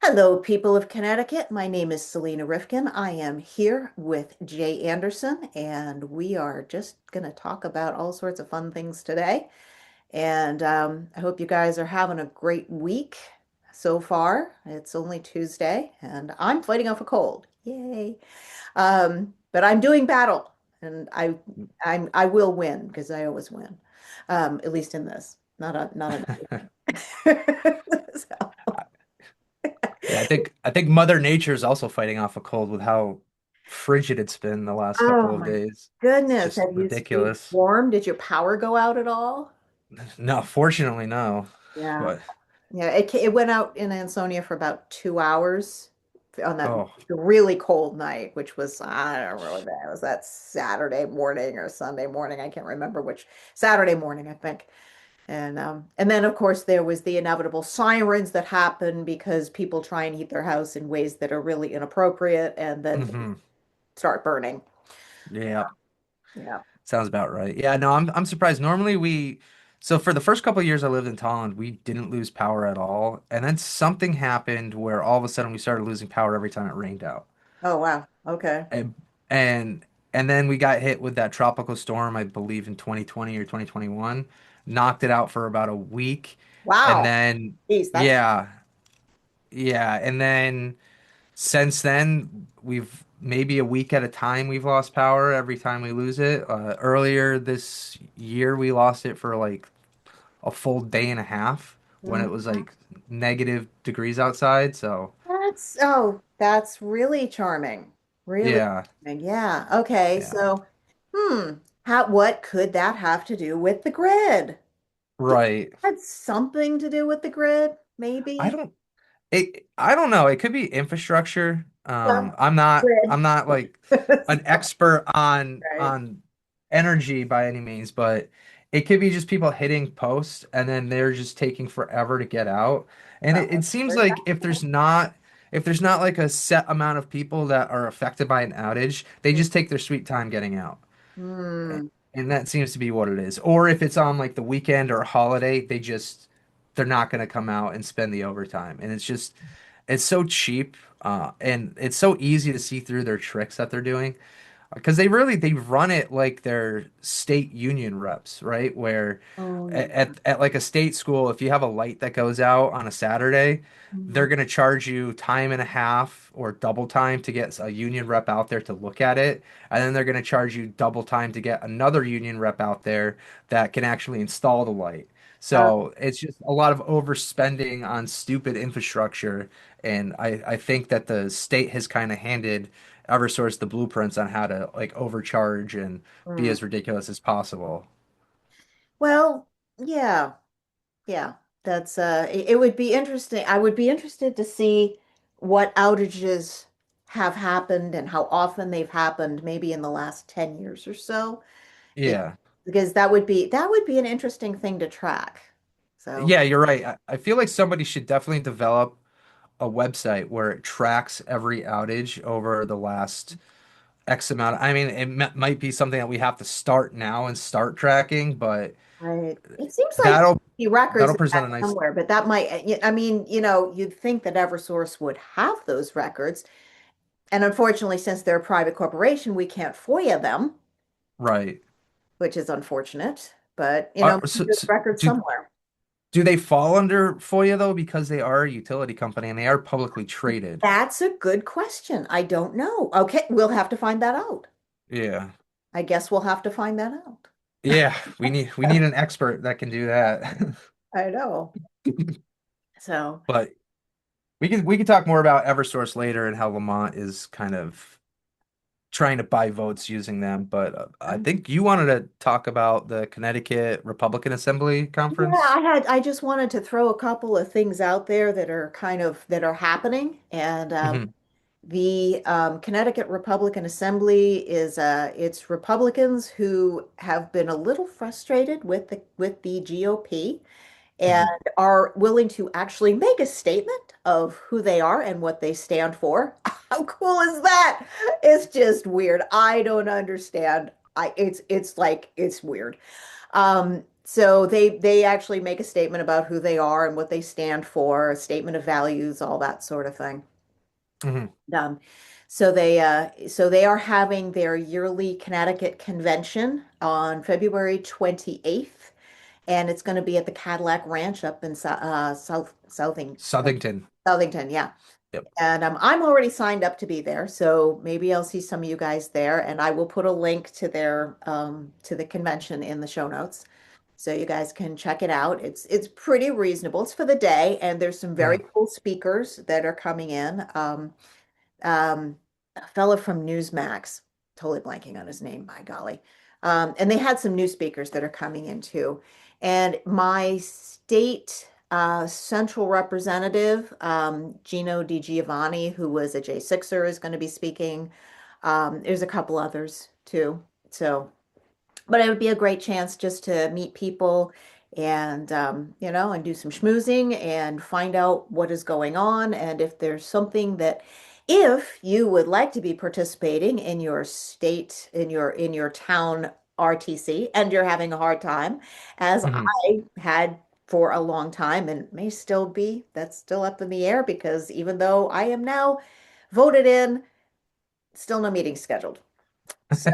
Hello, people of Connecticut. My name is Selina Rifkin. I am here with Jay Anderson, and we are just going to talk about all sorts of fun things today. And I hope you guys are having a great week so far. It's only Tuesday, and I'm fighting off a cold. Yay. But I'm doing battle, and I will win because I always win. At least in this, not so. Yeah, I think Mother Nature is also fighting off a cold with how frigid it's been the last Oh couple of my days. It's goodness. just Have you stayed ridiculous. warm? Did your power go out at all? No, fortunately, no. Yeah. But Yeah, it went out in Ansonia for about 2 hours on that oh, really cold night, which was, I don't remember that. Was that Saturday morning or Sunday morning? I can't remember which. Saturday morning, I think. And then of course there was the inevitable sirens that happen because people try and heat their house in ways that are really inappropriate and then they hmm. start burning. Yeah, Yeah. sounds about right. Yeah, no, I'm surprised. Normally so for the first couple of years I lived in Tolland, we didn't lose power at all. And then something happened where all of a sudden we started losing power every time it rained out. Oh wow. Okay. And and and then we got hit with that tropical storm, I believe in 2020 or 2021, knocked it out for about a week. And Wow. then Geez, that's yeah, yeah, and then since then we've maybe a week at a time we've lost power every time we lose it. Earlier this year we lost it for like a full day and a half when it Mhm. was like negative degrees outside. So, that's really charming. Really yeah. charming. Yeah. Okay. Yeah. So, hmm, what could that have to do with the grid? Do you Right. think it had something to do with the grid? I Maybe. don't I don't know. It could be infrastructure. Yeah. I'm Grid. not like an expert Right. on energy by any means, but it could be just people hitting posts and then they're just taking forever to get out. And That it was seems very like possible. if there's not like a set amount of people that are affected by an outage, they just take their sweet time getting out. Hmm. And that seems to be what it is. Or if it's on like the weekend or a holiday, they're not going to come out and spend the overtime. And it's so cheap, and it's so easy to see through their tricks that they're doing because they run it like they're state union reps, right? Where Oh yeah. at like a state school, if you have a light that goes out on a Saturday, Mhm. they're going to charge you time and a half or double time to get a union rep out there to look at it. And then they're going to charge you double time to get another union rep out there that can actually install the light. Oh, So it's just a lot of overspending on stupid infrastructure. And I think that the state has kind of handed Eversource the blueprints on how to like overcharge and be hmm. as ridiculous as possible. Well, yeah. Yeah, that's it would be interesting. I would be interested to see what outages have happened and how often they've happened, maybe in the last 10 years or so, be- Yeah. because that would be an interesting thing to track. So, Yeah, you're right. I feel like somebody should definitely develop a website where it tracks every outage over the last X amount. I mean, might be something that we have to start now and start tracking, but right. It seems like that'll the records that'll of present that a nice somewhere, but that might, I mean, you'd think that Eversource would have those records. And unfortunately, since they're a private corporation, we can't FOIA them, right. which is unfortunate. But, maybe So, there's records somewhere. do they fall under FOIA though because they are a utility company and they are publicly traded? That's a good question. I don't know. Okay, we'll have to find that out. Yeah. I guess we'll have to find that out. Yeah, we need an expert that can do that. I know. So, But we can talk more about Eversource later and how Lamont is kind of trying to buy votes using them. But I think you wanted to talk about the Connecticut Republican Assembly yeah, conference. I just wanted to throw a couple of things out there that are that are happening. And Hmm. the Connecticut Republican Assembly is it's Republicans who have been a little frustrated with the GOP and Hmm. are willing to actually make a statement of who they are and what they stand for. How cool is that? It's just weird. I don't understand. It's like it's weird. So they actually make a statement about who they are and what they stand for, a statement of values, all that sort of thing. Hmm. Um, so they are having their yearly Connecticut convention on February 28th, and it's going to be at the Cadillac Ranch up in Southington. Southington, yeah. Yep. And I'm already signed up to be there, so maybe I'll see some of you guys there, and I will put a link to their to the convention in the show notes, so you guys can check it out. It's pretty reasonable. It's for the day, and there's some very Hmm. cool speakers that are coming in. A fella from Newsmax, totally blanking on his name, by golly. And they had some new speakers that are coming in too. And my state central representative, Gino Di Giovanni, who was a J6er, is going to be speaking. There's a couple others too. So but it would be a great chance just to meet people and and do some schmoozing and find out what is going on and if there's something that if you would like to be participating in your state in your town RTC and you're having a hard time as Hmm. I had for a long time and may still be, that's still up in the air because even though I am now voted in, still no meeting scheduled. So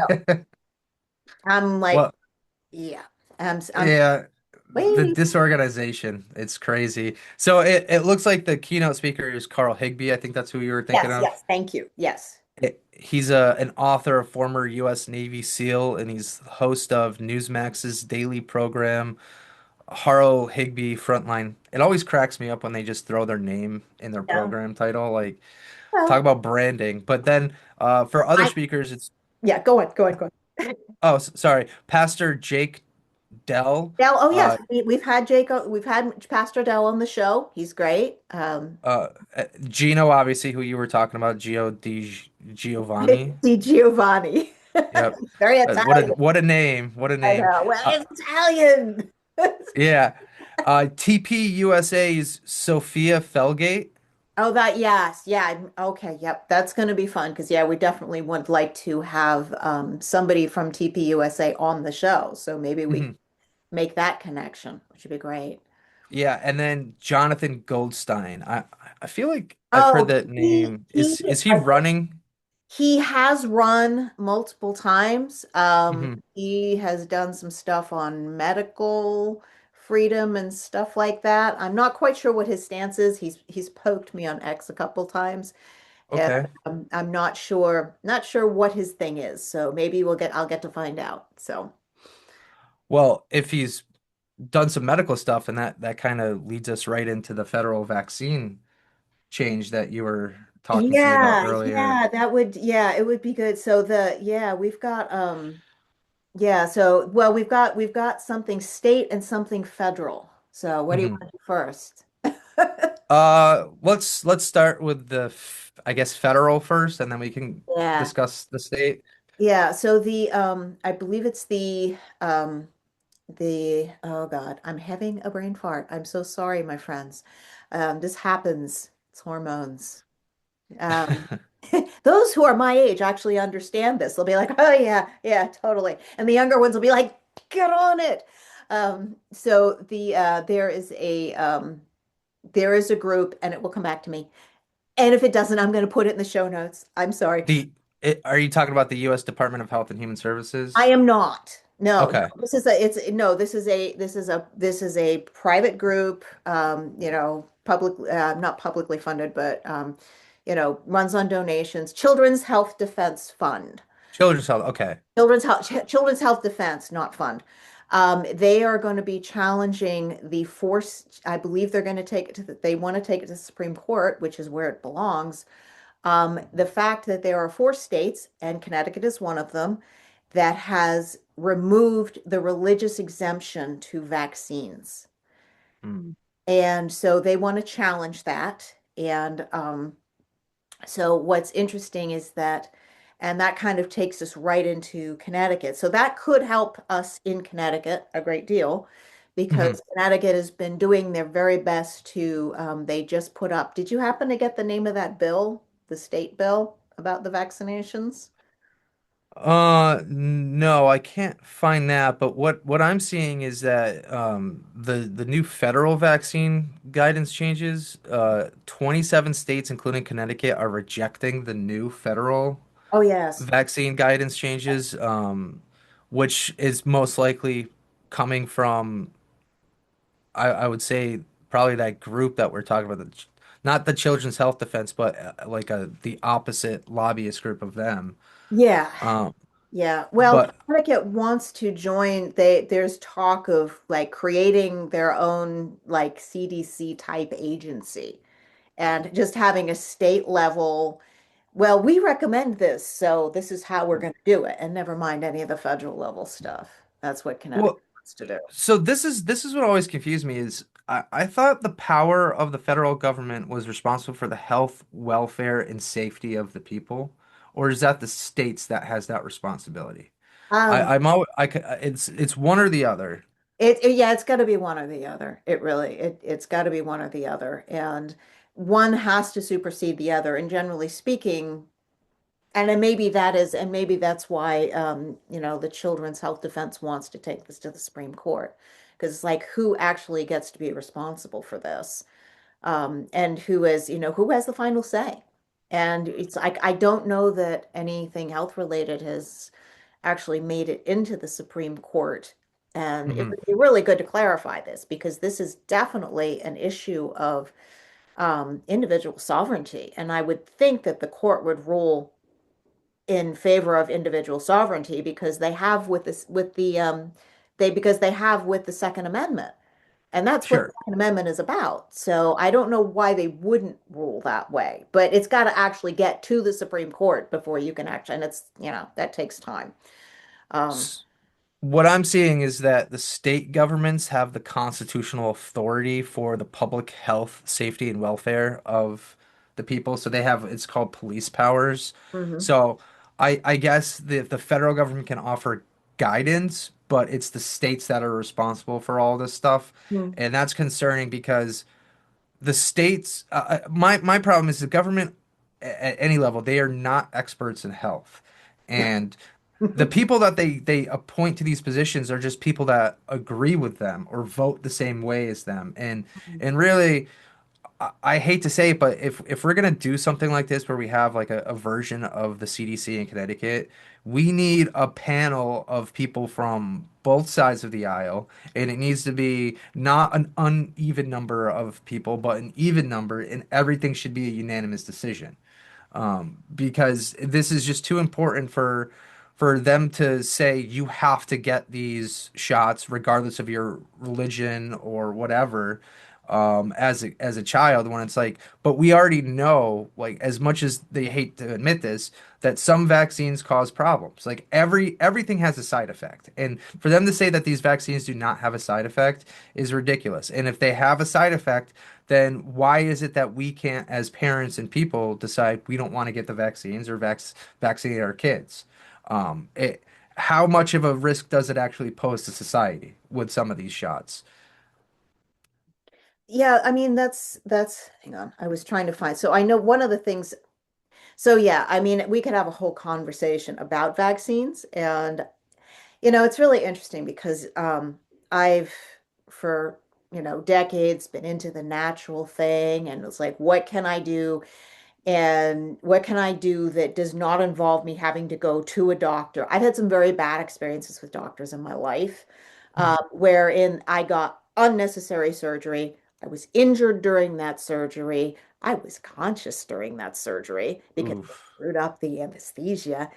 I'm like, Well, yeah, I'm yeah, the waiting. disorganization, it's crazy. So it looks like the keynote speaker is Carl Higbie. I think that's who you were thinking Yes, of. yes, thank you. Yes. He's an author, a former U.S. Navy SEAL, and he's the host of Newsmax's daily program, Harrow Higbie Frontline. It always cracks me up when they just throw their name in their Yeah. program title. Like, talk Well, about branding. But then for other I speakers, it's, yeah, go on, go on, go on. oh, sorry, Pastor Jake Dell. Dell, oh yes, Uh, we've had Jacob, we've had Pastor Dell on the show. He's great. Gino, obviously, who you were talking about, Gio Di Giovanni. Di Giovanni. Yep. Very What a Italian. what a name! What a I name! know. Well, Uh, it's Italian. yeah. TP USA's Sophia Felgate. Oh, that yes, yeah. Okay, yep. That's going to be fun because yeah, we definitely would like to have somebody from TPUSA on the show. So maybe we Mhm. make that connection, which would be great. Yeah, and then Jonathan Goldstein. I feel like I've heard Oh, that name. he Is he I running? He has run multiple times. Hmm. He has done some stuff on medical freedom and stuff like that. I'm not quite sure what his stance is. He's poked me on X a couple times, and Okay. I'm not sure what his thing is. So maybe I'll get to find out. So Well, if he's done some medical stuff, and that kind of leads us right into the federal vaccine change that you were talking to me about earlier. yeah, it would be good. So we've got we've got something state and something federal. So what do you Hmm. want to do first? Let's start with the I guess federal first, and then we can Yeah. discuss the state. Yeah, so the I believe it's the oh God, I'm having a brain fart. I'm so sorry, my friends. This happens. It's hormones. Um those who are my age actually understand this. They'll be like, "Oh yeah, yeah, totally." And the younger ones will be like, "Get on it." So there is a group and it will come back to me. And if it doesn't, I'm going to put it in the show notes. I'm sorry. Are you talking about the U.S. Department of Health and Human I Services? am not. No, no. Okay. This is a it's no, this is a private group, public not publicly funded, but runs on donations. Children's Health Defense Fund. Children's Health. Okay. Children's Health Defense, not fund. They are going to be challenging the force. I believe they're going to take it they want to take it to the Supreme Court, which is where it belongs. The fact that there are four states, and Connecticut is one of them, that has removed the religious exemption to vaccines. Mm. And so they want to challenge that. And so what's interesting is that, and that kind of takes us right into Connecticut. So that could help us in Connecticut a great deal Hmm. because Connecticut has been doing their very best to, they just put up, did you happen to get the name of that bill, the state bill about the vaccinations? No, I can't find that, but what I'm seeing is that the new federal vaccine guidance changes, 27 states including Connecticut are rejecting the new federal Oh, yes. vaccine guidance changes, which is most likely coming from I would say probably that group that we're talking about, not the Children's Health Defense, but like the opposite lobbyist group of them. Yeah. Um, Yeah. Well, but Connecticut wants to join. There's talk of like creating their own like CDC type agency and just having a state level. Well, we recommend this, so this is how we're going to do it, and never mind any of the federal level stuff. That's what Connecticut well, wants to do. so this is what always confused me is I thought the power of the federal government was responsible for the health, welfare, and safety of the people, or is that the states that has that responsibility? Um, I'm always it's one or the other. yeah, it's got to be one or the other. It's got to be one or the other, and one has to supersede the other. And generally speaking, and then maybe that is, and maybe that's why, the Children's Health Defense wants to take this to the Supreme Court, because it's like who actually gets to be responsible for this, and who has the final say. And it's like I don't know that anything health related has actually made it into the Supreme Court. And it Hmm. would be really good to clarify this because this is definitely an issue of individual sovereignty. And I would think that the court would rule in favor of individual sovereignty because they have with this with the because they have with the Second Amendment. And that's what the Sure. Second Amendment is about. So I don't know why they wouldn't rule that way, but it's got to actually get to the Supreme Court before you can actually, and that takes time. Um, What I'm seeing is that the state governments have the constitutional authority for the public health, safety, and welfare of the people. So they have, it's called police powers. mhm. So I guess the federal government can offer guidance, but it's the states that are responsible for all this stuff. Mhm. And that's concerning because the states, my problem is the government at any level, they are not experts in health. And the people that they appoint to these positions are just people that agree with them or vote the same way as them. And really, I hate to say it, but if we're gonna do something like this where we have like a version of the CDC in Connecticut, we need a panel of people from both sides of the aisle, and it needs to be not an uneven number of people, but an even number, and everything should be a unanimous decision because this is just too important for them to say you have to get these shots regardless of your religion or whatever as a child when it's like but we already know like as much as they hate to admit this that some vaccines cause problems like everything has a side effect and for them to say that these vaccines do not have a side effect is ridiculous and if they have a side effect then why is it that we can't, as parents and people, decide we don't want to get the vaccines or vaccinate our kids? How much of a risk does it actually pose to society with some of these shots? Yeah, I mean that's hang on. I was trying to find. So I know one of the things. So yeah, I mean we could have a whole conversation about vaccines and it's really interesting because I've for decades been into the natural thing and it's like what can I do and what can I do that does not involve me having to go to a doctor? I've had some very bad experiences with doctors in my life, wherein I got unnecessary surgery. I was injured during that surgery. I was conscious during that surgery because they Oof. screwed up the anesthesia.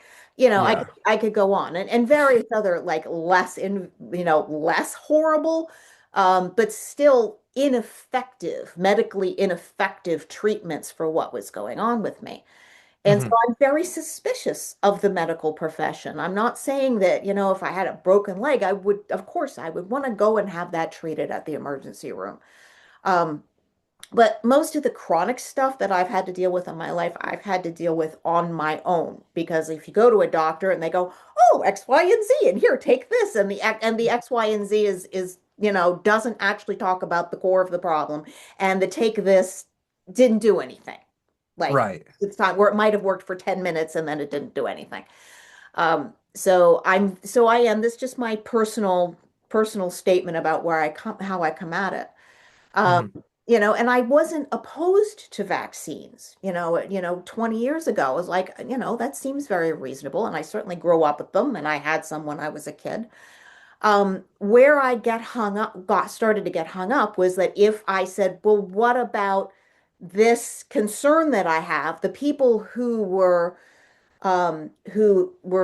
Yeah. I could go on and various other like less horrible but still ineffective, medically ineffective treatments for what was going on with me. And so Hmm. I'm very suspicious of the medical profession. I'm not saying that, if I had a broken leg, of course, I would want to go and have that treated at the emergency room. Um, but most of the chronic stuff that I've had to deal with in my life, I've had to deal with on my own. Because if you go to a doctor and they go, "Oh, X, Y, and Z, and here, take this," and the X, Y, and Z is doesn't actually talk about the core of the problem, and the take this didn't do anything. Like Right. it's time where it might have worked for 10 minutes and then it didn't do anything. So I am this is just my personal statement about where I come how I come at it. Um, Hmm. and I wasn't opposed to vaccines. 20 years ago, I was like, that seems very reasonable, and I certainly grew up with them, and I had some when I was a kid. Where I got started to get hung up was that if I said, well, what about this concern that I have? The people who were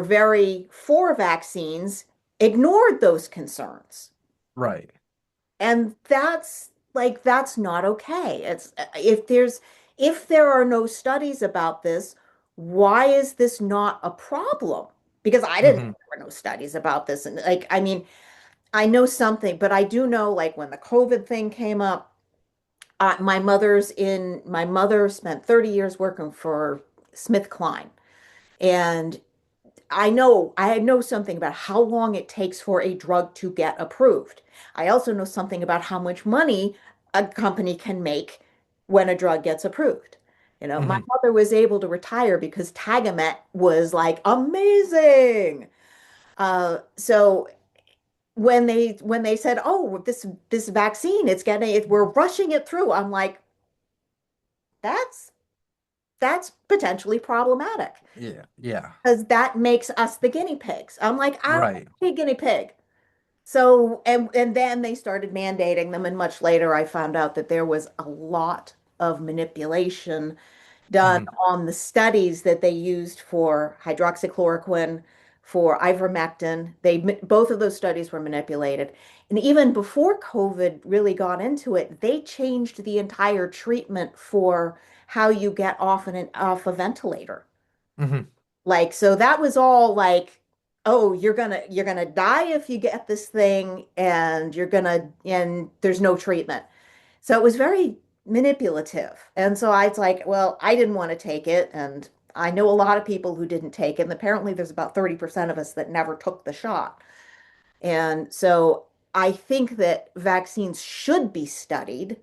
very for vaccines ignored those concerns. Right. And that's not okay. It's if there are no studies about this, why is this not a problem? Because I didn't know Hmm. there were no studies about this. And I mean, I know something, but I do know like when the COVID thing came up, my mother spent 30 years working for SmithKline. And I know something about how long it takes for a drug to get approved. I also know something about how much money a company can make when a drug gets approved. My Hmm. mother was able to retire because Tagamet was like amazing. So when they said, "Oh, this vaccine, we're rushing it through," I'm like, that's that's potentially problematic Yeah. Yeah. because that makes us the guinea pigs. I'm like, I don't want Right. to be a guinea pig. So, and then they started mandating them, and much later I found out that there was a lot of manipulation done Hmm. on the studies that they used for hydroxychloroquine, for ivermectin. Both of those studies were manipulated. And even before COVID really got into it, they changed the entire treatment for how you get off a ventilator. Hmm. Like, so that was all like, oh, you're gonna die if you get this thing, and there's no treatment. So it was very manipulative. And so I was like, well, I didn't want to take it, and I know a lot of people who didn't take it, and apparently there's about 30% of us that never took the shot. And so I think that vaccines should be studied.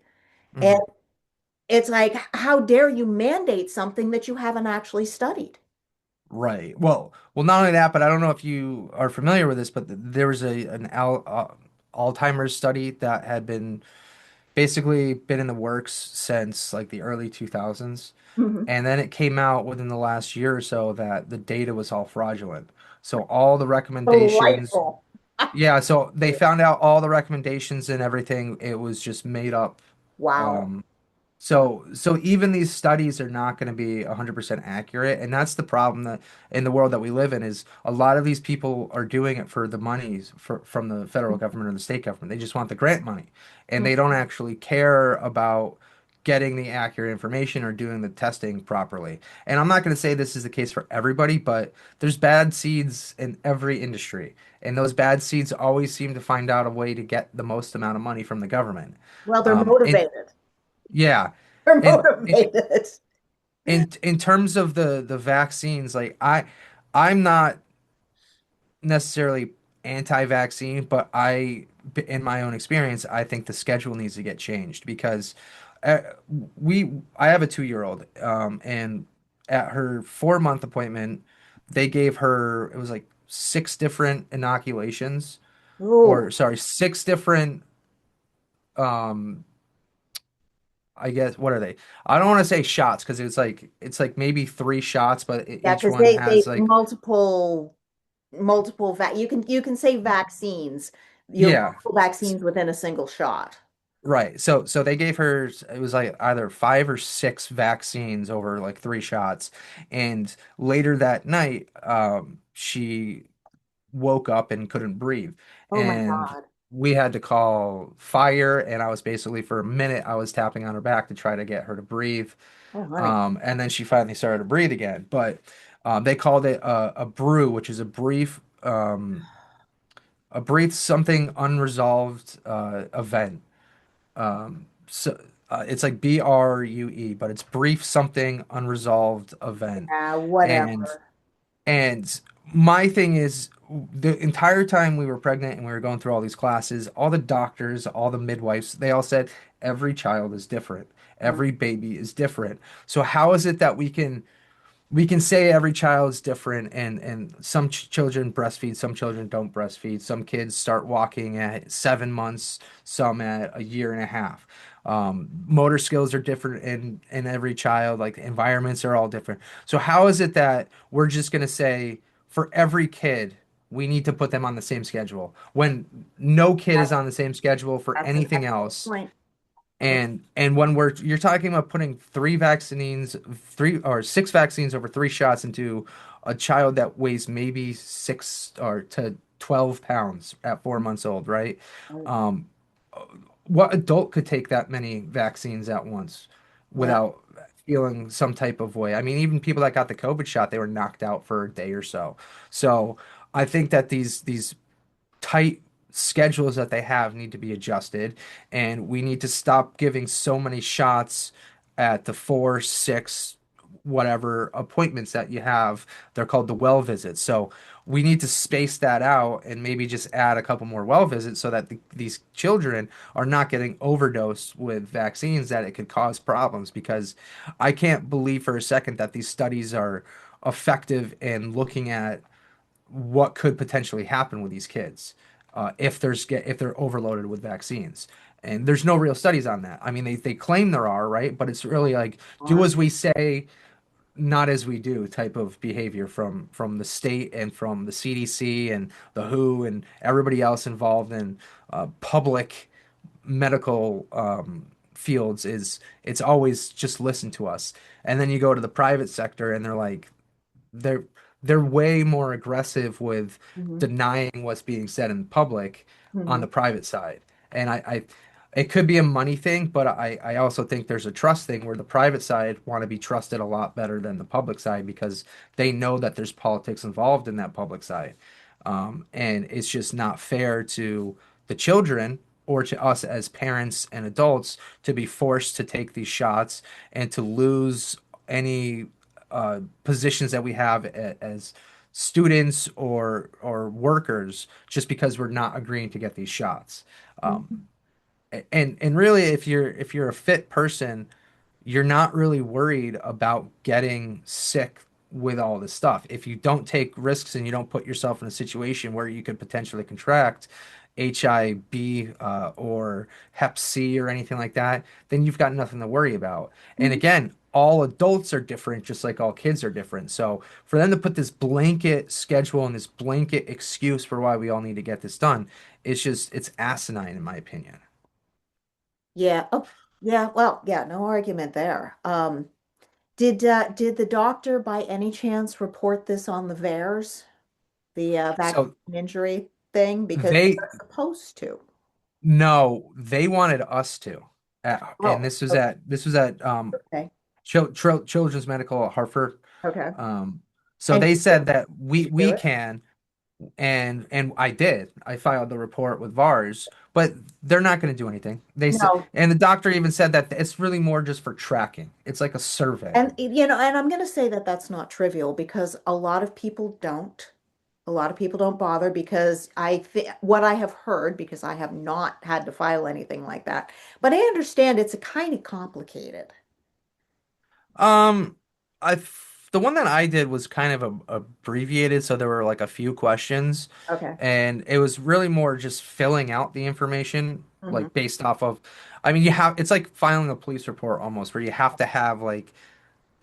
And Hmm. it's like, how dare you mandate something that you haven't actually studied? Right. Well, not only that, but I don't know if you are familiar with this, but there was Alzheimer's study that had been basically been in the works since like the early 2000s. Mhm. And then it came out within the last year or so that the data was all fraudulent. So all the recommendations, Delightful. yeah, so they found out all the recommendations and everything, it was just made up. Wow. Um, so even these studies are not going to be 100% accurate, and that's the problem that in the world that we live in is a lot of these people are doing it for the monies from the federal government or the state government. They just want the grant money, and they don't actually care about getting the accurate information or doing the testing properly. And I'm not going to say this is the case for everybody, but there's bad seeds in every industry, and those bad seeds always seem to find out a way to get the most amount of money from the government. Well, they're And motivated. yeah. They're And motivated. in terms of the vaccines, like I'm not necessarily anti-vaccine, but in my own experience, I think the schedule needs to get changed because uh, I have a 2-year-old, and at her 4-month appointment, they gave her it was like 6 different inoculations, or Ooh, sorry, 6 different um I guess what are they? I don't want to say shots because it's like maybe 3 shots, but yeah, each because one they has like multiple you can say vaccines. You have yeah, multiple vaccines within a single shot. right. So they gave her it was like either 5 or 6 vaccines over like 3 shots, and later that night, she woke up and couldn't breathe, Oh my and God. we had to call fire, and I was basically for a minute I was tapping on her back to try to get her to breathe. Oh, honey. And then she finally started to breathe again. But they called it a brew, which is a brief something unresolved event. So it's like BRUE, but it's brief something unresolved event. Yeah, And whatever. and my thing is, the entire time we were pregnant and we were going through all these classes, all the doctors, all the midwives, they all said every child is different. Mm. Every baby is different. So how is it that we can say every child's different, and some children breastfeed, some children don't breastfeed. Some kids start walking at 7 months, some at a year and a half. Motor skills are different in every child. Like environments are all different. So how is it that we're just going to say for every kid we need to put them on the same schedule when no kid is That's, on the same schedule for that's an anything excellent else? point. Yeah. And when you're talking about putting three or six vaccines over three shots into a child that weighs maybe 6 or to 12 pounds at 4 months old, right? Right. Um, what adult could take that many vaccines at once Yeah. without feeling some type of way? I mean, even people that got the COVID shot, they were knocked out for a day or so. So I think that these tight schedules that they have need to be adjusted, and we need to stop giving so many shots at the 4, 6, whatever appointments that you have. They're called the well visits. So we need to space that out and maybe just add a couple more well visits so that these children are not getting overdosed with vaccines that it could cause problems, because I can't believe for a second that these studies are effective in looking at what could potentially happen with these kids if they're overloaded with vaccines. And there's no real studies on that. I mean, they claim there are, right? But it's really like do Aren't. as we say, not as we do type of behavior from the state and from the CDC and the WHO and everybody else involved in public medical fields. Is it's always just listen to us. And then you go to the private sector and they're they're way more aggressive with Mm-hmm. denying what's being said in public on Mm-hmm. the private side. And it could be a money thing, but I also think there's a trust thing where the private side want to be trusted a lot better than the public side because they know that there's politics involved in that public side. And it's just not fair to the children or to us as parents and adults to be forced to take these shots and to lose any positions that we have as students or workers just because we're not agreeing to get these shots. Um, Mm-hmm. and really, if you're a fit person, you're not really worried about getting sick with all this stuff. If you don't take risks and you don't put yourself in a situation where you could potentially contract HIV or Hep C or anything like that, then you've got nothing to worry about. And Mm-hmm. again, all adults are different, just like all kids are different. So for them to put this blanket schedule and this blanket excuse for why we all need to get this done, it's asinine in my opinion. Yeah. Oh, yeah. Well, yeah, no argument there. Did the doctor by any chance report this on the VAERS, the vaccine So injury thing? Because they they're supposed to. No, they wanted us to. And Oh, this was at okay. Children's Medical at Hartford. Okay. Um, so And they said that did we you do we it? can, and I did. I filed the report with VARS, but they're not going to do anything. They said, No. and the doctor even said that it's really more just for tracking. It's like a survey. And I'm going to say that that's not trivial because a lot of people don't. A lot of people don't bother because I think what I have heard, because I have not had to file anything like that, but I understand it's a kind of complicated. Um, the one that I did was kind of abbreviated, so there were like a few questions, Okay. and it was really more just filling out the information, Hmm. like based off of, I mean, it's like filing a police report almost, where you have to have like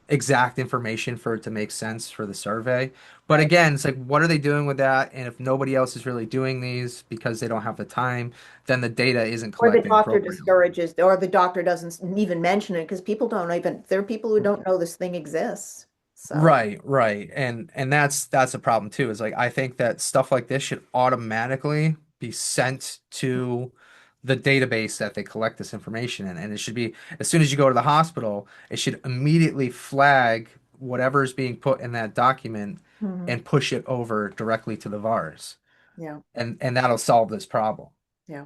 exact information for it to make sense for the survey. But Right. again, it's like, what are they doing with that? And if nobody else is really doing these because they don't have the time, then the data isn't Or the collecting doctor appropriately. discourages, or the doctor doesn't even mention it because people don't even, there are people who don't know this thing exists. So, Right, right. And that's a problem too. Is like I think that stuff like this should automatically be sent to the database that they collect this information in. And it should be as soon as you go to the hospital, it should immediately flag whatever is being put in that document mhm. and push it over directly to the VARs. Yeah, And that'll solve this problem. yeah.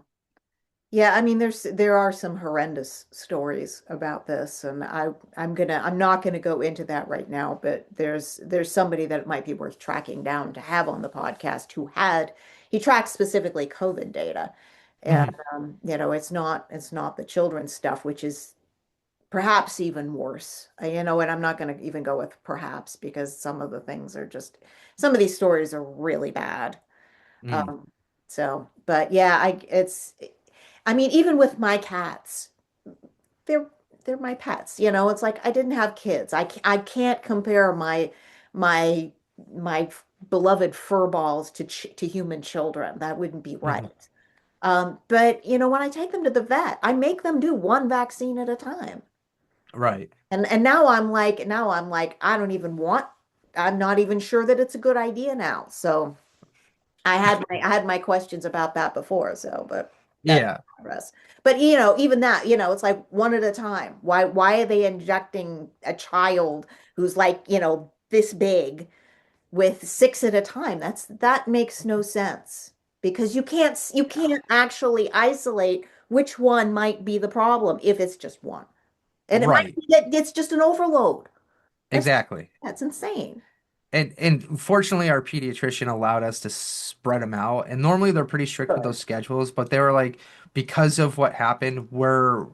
Yeah, I mean there are some horrendous stories about this and I'm not gonna go into that right now, but there's somebody that it might be worth tracking down to have on the podcast who had he tracked specifically COVID data. And Mhm. it's not the children's stuff, which is perhaps even worse. And I'm not going to even go with perhaps because some of the things are just, some of these stories are really bad. Mm, Um, but yeah, I mean, even with my cats, they're they're my pets. It's like I didn't have kids. I can't compare my my beloved fur balls to human children. That wouldn't be right. mhm. But when I take them to the vet, I make them do one vaccine at a time. Right. And now I'm like, I don't even want, I'm not even sure that it's a good idea now. So I had my questions about that before, so but that's Yeah. progress. But even that, it's like one at a time. Why are they injecting a child who's like, this big with six at a time? That makes no sense because you can't actually isolate which one might be the problem if it's just one. And it might Right. be that it's just an overload. That's Exactly. that's insane. And fortunately, our pediatrician allowed us to spread them out. And normally they're pretty strict with Good. those schedules, but they were like, because of what happened, we're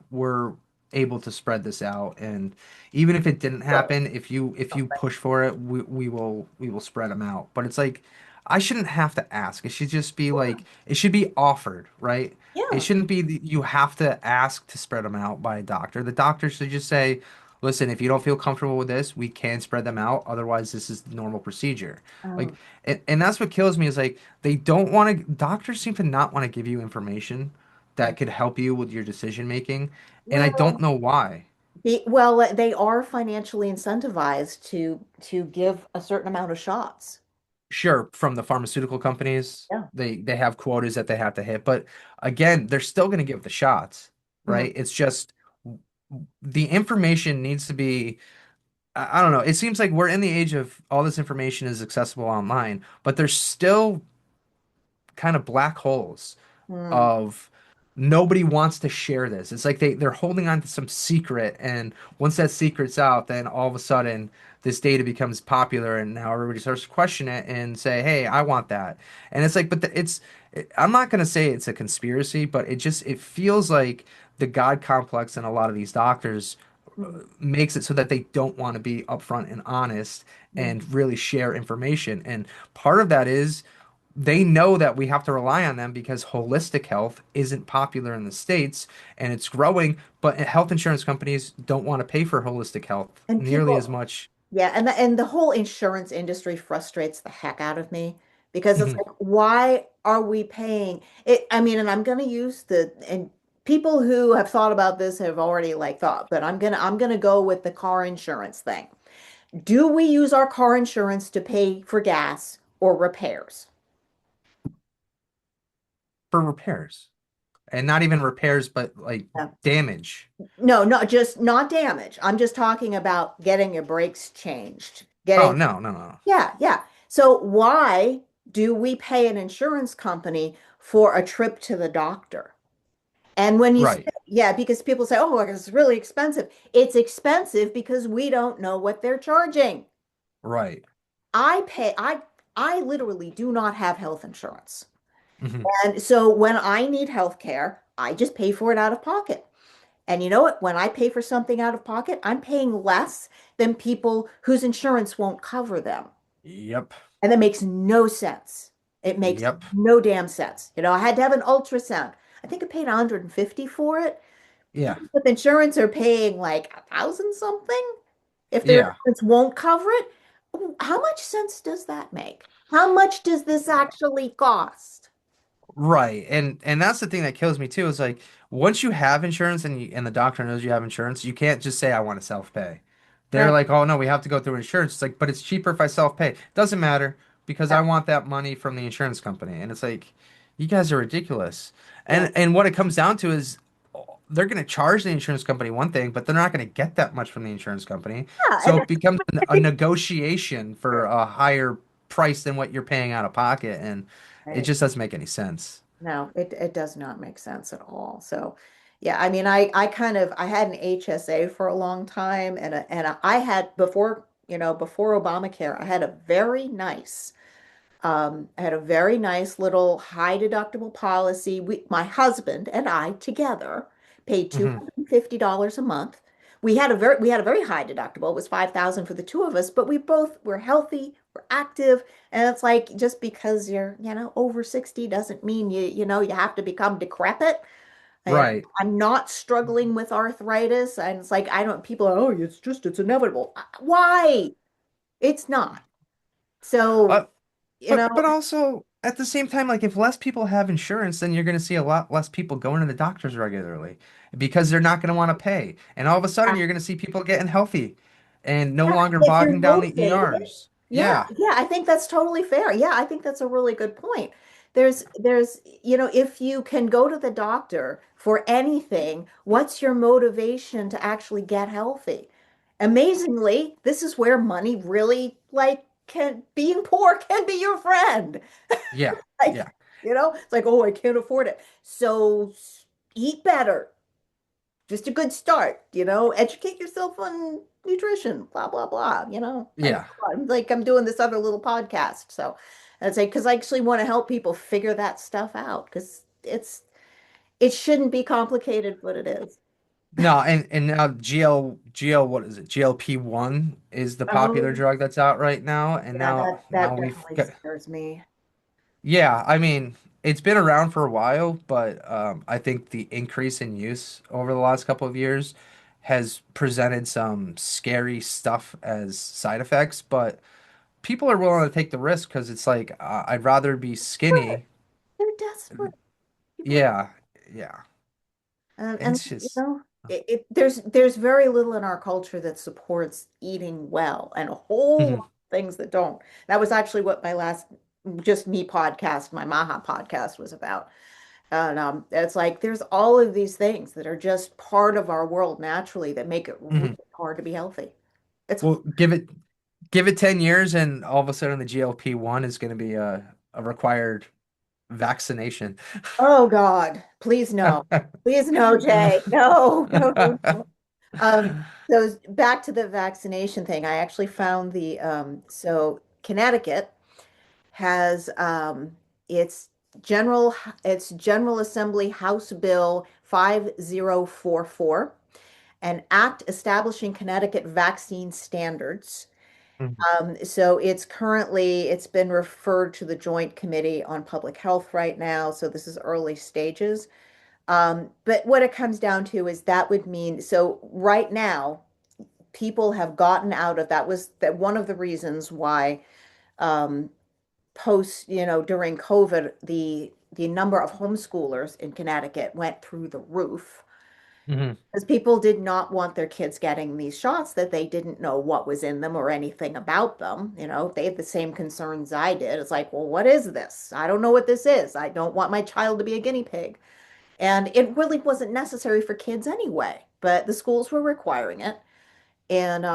able to spread this out. And even if it didn't Good. happen, if you push for it, we will spread them out. But it's like I shouldn't have to ask. It should just be like it should be offered, right? It Yeah. shouldn't be that you have to ask to spread them out by a doctor. The doctor should just say, listen, if you don't feel comfortable with this, we can spread them out. Otherwise, this is the normal procedure. Like, Um, and that's what kills me is like they don't want to, doctors seem to not want to give you information that could help you with your decision making. And I don't well, know why. they are financially incentivized to give a certain amount of shots. Sure, from the pharmaceutical companies, Yeah. they have quotas that they have to hit, but again, they're still going to give the shots, Mhm. right? It's just the information needs to be I don't know. It seems like we're in the age of all this information is accessible online, but there's still kind of black holes Hmm. of nobody wants to share this. It's like they're holding on to some secret, and once that secret's out, then all of a sudden this data becomes popular, and now everybody starts to question it and say, "Hey, I want that." And it's like, but I'm not gonna say it's a conspiracy, but it feels like the God complex in a lot of these doctors Mhm. makes it so that they don't want to be upfront and honest and Mhm. really share information. And part of that is they know that we have to rely on them because holistic health isn't popular in the States and it's growing, but health insurance companies don't want to pay for holistic health And nearly as people, much. yeah, and the whole insurance industry frustrates the heck out of me because it's Mhm. like, why are we paying it? I mean, and I'm going to use and people who have thought about this have already like thought, but I'm gonna go with the car insurance thing. Do we use our car insurance to pay for gas or repairs? For repairs. And not even repairs, but like damage. No, not damage. I'm just talking about getting your brakes changed. Oh, Getting, no, no, no. yeah, yeah. So why do we pay an insurance company for a trip to the doctor? And when you say, Right, yeah, because people say, oh, well, it's really expensive. It's expensive because we don't know what they're charging. right. I pay, I literally do not have health insurance. Hmm. And so when I need health care, I just pay for it out of pocket. And you know what? When I pay for something out of pocket, I'm paying less than people whose insurance won't cover them. Yep, And that makes no sense. It makes yep. no damn sense. I had to have an ultrasound. I think I paid 150 for it. Yeah, People with insurance are paying like 1,000 something if their yeah. insurance won't cover it. How much sense does that make? How much does this actually cost? Right. And that's the thing that kills me too is like once you have insurance and the doctor knows you have insurance, you can't just say I want to self-pay. They're Right. like, "Oh no, we have to go through insurance." It's like, "But it's cheaper if I self-pay." Doesn't matter because I want that money from the insurance company. And it's like you guys are ridiculous. Yeah. And what it comes down to is they're going to charge the insurance company one thing, but they're not going to get that much from the insurance company. Yeah. So it becomes a negotiation for a higher price than what you're paying out of pocket and it Right. just doesn't make any sense. No, it does not make sense at all. So, yeah, I mean, I had an HSA for a long time, I had before Obamacare, I had a very nice little high deductible policy. My husband and I together paid Hmm. $250 a month. we had a very high deductible. It was 5,000 for the two of us, but we both were healthy, we're active, and it's like just because you're, over 60 doesn't mean you have to become decrepit. And Right. I'm not struggling with arthritis. And it's like I don't people are, oh, it's inevitable. Why? It's not. So, Uh, you know, but also at the same time, like if less people have insurance, then you're going to see a lot less people going to the doctors regularly because they're not going to want to pay. And all of a sudden, you're going to see people getting healthy and no longer if you're bogging down the motivated, ERs. yeah, Yeah. yeah, I think that's totally fair. Yeah, I think that's a really good point. If you can go to the doctor for anything, what's your motivation to actually get healthy? Amazingly, this is where money really, like, can being poor can be your friend. Yeah. Like, Yeah. it's like, oh, I can't afford it. So eat better. Just a good start, educate yourself on nutrition, blah, blah, blah, Yeah. I'm doing this other little podcast. So I'd say, because I actually want to help people figure that stuff out because it shouldn't be complicated, but it is. No, and now what is it? GLP-1 is the popular Oh, drug that's out right now, and yeah, now that we've definitely got scares me. yeah, I mean, it's been around for a while, but I think the increase in use over the last couple of years has presented some scary stuff as side effects, but people are willing to take the risk because it's like I'd rather be But skinny. they're desperate. People are Yeah, yeah. And It's just there's very little in our culture that supports eating well, and a whole lot Mhm, of things that don't. That was actually what my last just me podcast, my Maha podcast was about. And it's like there's all of these things that are just part of our world naturally that make it really mhm. hard to be healthy. It's Well, give it 10 years and all of a sudden the GLP-1 is going to be a required vaccination. Oh God, please no. Please no, Jay. No, no, no, no. Um, so back to the vaccination thing, I actually found so Connecticut has its general its General Assembly House Bill 5044, an act establishing Connecticut vaccine standards. Mhm, So it's been referred to the Joint Committee on Public Health right now. So this is early stages. But what it comes down to is that would mean so right now people have gotten out of that was that one of the reasons why um, during COVID, the number of homeschoolers in Connecticut went through the roof mhm. because people did not want their kids getting these shots that they didn't know what was in them or anything about them. They had the same concerns I did. It's like, well, what is this? I don't know what this is. I don't want my child to be a guinea pig. And it really wasn't necessary for kids anyway, but the schools were requiring it. And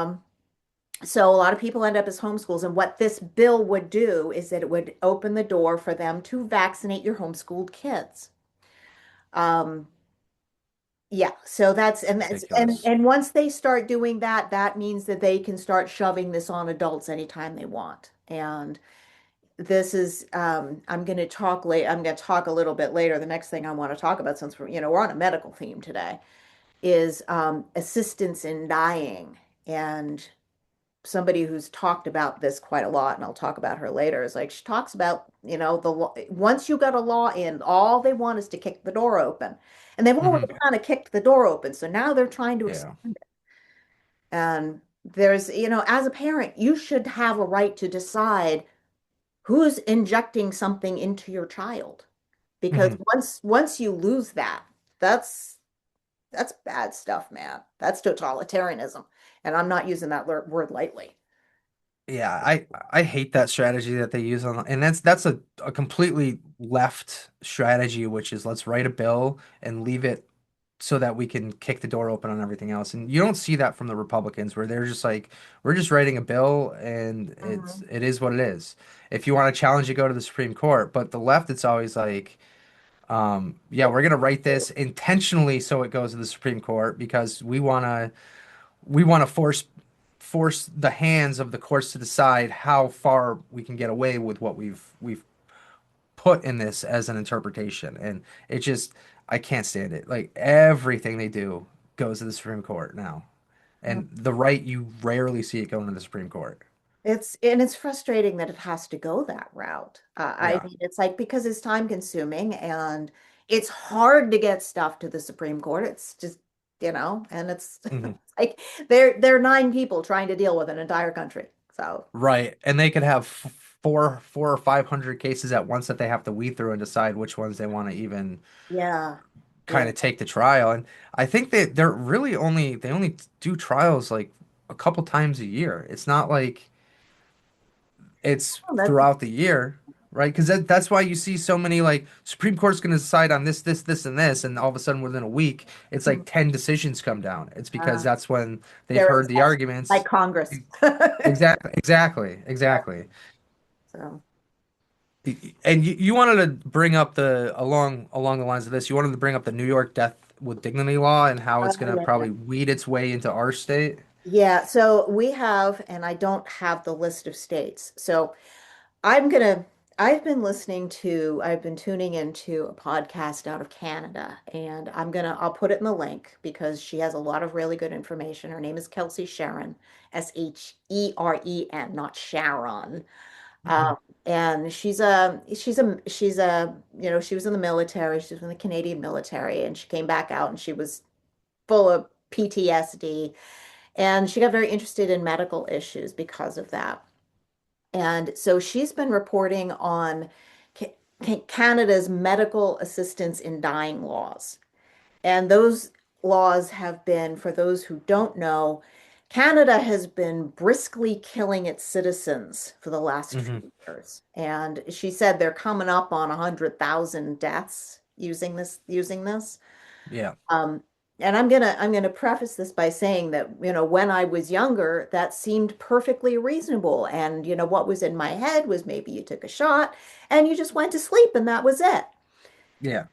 so a lot of people end up as homeschools. And what this bill would do is that it would open the door for them to vaccinate your homeschooled kids. Um, yeah, so It's ridiculous. and once they start doing that, that means that they can start shoving this on adults anytime they want. And this is I'm going to talk a little bit later. The next thing I want to talk about, since we're on a medical theme today, is assistance in dying. And somebody who's talked about this quite a lot, and I'll talk about her later, is like she talks about, once you got a law in, all they want is to kick the door open. And they've already Mhm. kind of kicked the door open. So now they're trying to Yeah. expand it. And as a parent, you should have a right to decide who's injecting something into your child. Because Mhm. once you lose that, that's that's bad stuff, man. That's totalitarianism. And I'm not using that word lightly. Yeah, I hate that strategy that they use on, and that's a completely left strategy, which is let's write a bill and leave it so that we can kick the door open on everything else. And you don't see that from the Republicans, where they're just like, we're just writing a bill and Mhm. it is what it is. If you want to challenge it, go to the Supreme Court. But the left, it's always like, yeah, we're gonna write this intentionally so it goes to the Supreme Court because we want to force the hands of the courts to decide how far we can get away with what we've put in this as an interpretation. And it just I can't stand it. Like everything they do goes to the Supreme Court now. Mm. And the right, you rarely see it going to the Supreme Court. It's frustrating that it has to go that route. I Yeah. mean, it's like because it's time consuming and it's hard to get stuff to the Supreme Court. It's just, and it's Mhm. like they're nine people trying to deal with an entire country. So Right. And they could have four or 500 cases at once that they have to weed through and decide which ones they want to even yeah, yeah. kind of take to trial. And I think that they only do trials like a couple times a year. It's not like it's Oh, that's throughout the year, right? Because that's why you see so many like Supreme Court's going to decide on this, and this, and all of a sudden within a week, it's like 10 decisions come down. It's because uh, that's when they've they're heard the obsessed, like arguments. Congress. Yeah. Exactly. So, And you wanted to bring up the along the lines of this, you wanted to bring up the New York death with dignity law and how it's going to yeah. probably weed its way into our state. Yeah, so we have, and I don't have the list of states. So I'm gonna, I've been tuning into a podcast out of Canada, and I'll put it in the link because she has a lot of really good information. Her name is Kelsey Sharon, Sheren, not Sharon. Um, Mhm. and she was in the military. She was in the Canadian military, and she came back out, and she was full of PTSD. And she got very interested in medical issues because of that. And so she's been reporting on Canada's medical assistance in dying laws. And those laws have been, for those who don't know, Canada has been briskly killing its citizens for the last Hmm. few years. And she said they're coming up on 100,000 deaths using this. Yeah. Um, and I'm gonna preface this by saying that, when I was younger, that seemed perfectly reasonable. And what was in my head was maybe you took a shot and you just went to sleep and that was it. Yeah.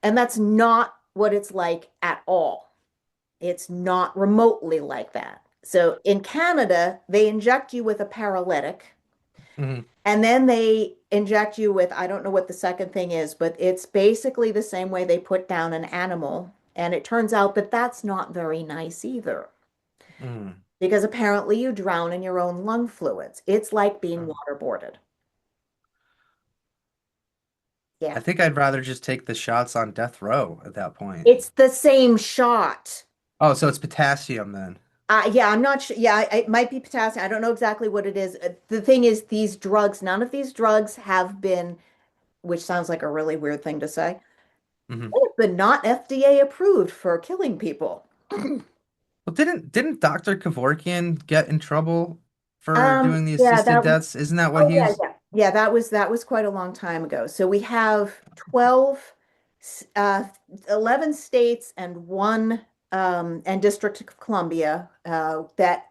And that's not what it's like at all. It's not remotely like that. So in Canada, they inject you with a paralytic Hmm. and then they inject you with, I don't know what the second thing is, but it's basically the same way they put down an animal. And it turns out that that's not very nice either, Mm. because apparently you drown in your own lung fluids. It's like being waterboarded. I Yeah. think I'd rather just take the shots on death row at that point. It's the same shot. Oh, so it's potassium then. Yeah, I'm not sure. Yeah, it might be potassium. I don't know exactly what it is. The thing is, these drugs, none of these drugs have been, which sounds like a really weird thing to say, Hmm. they've been not FDA approved for killing people. Well, didn't Dr. Kevorkian get in trouble for doing the Yeah, assisted deaths? Isn't that what oh yeah, he's? yeah. Yeah, that was quite a long time ago. So we have 12, uh, 11 states and one and District of Columbia that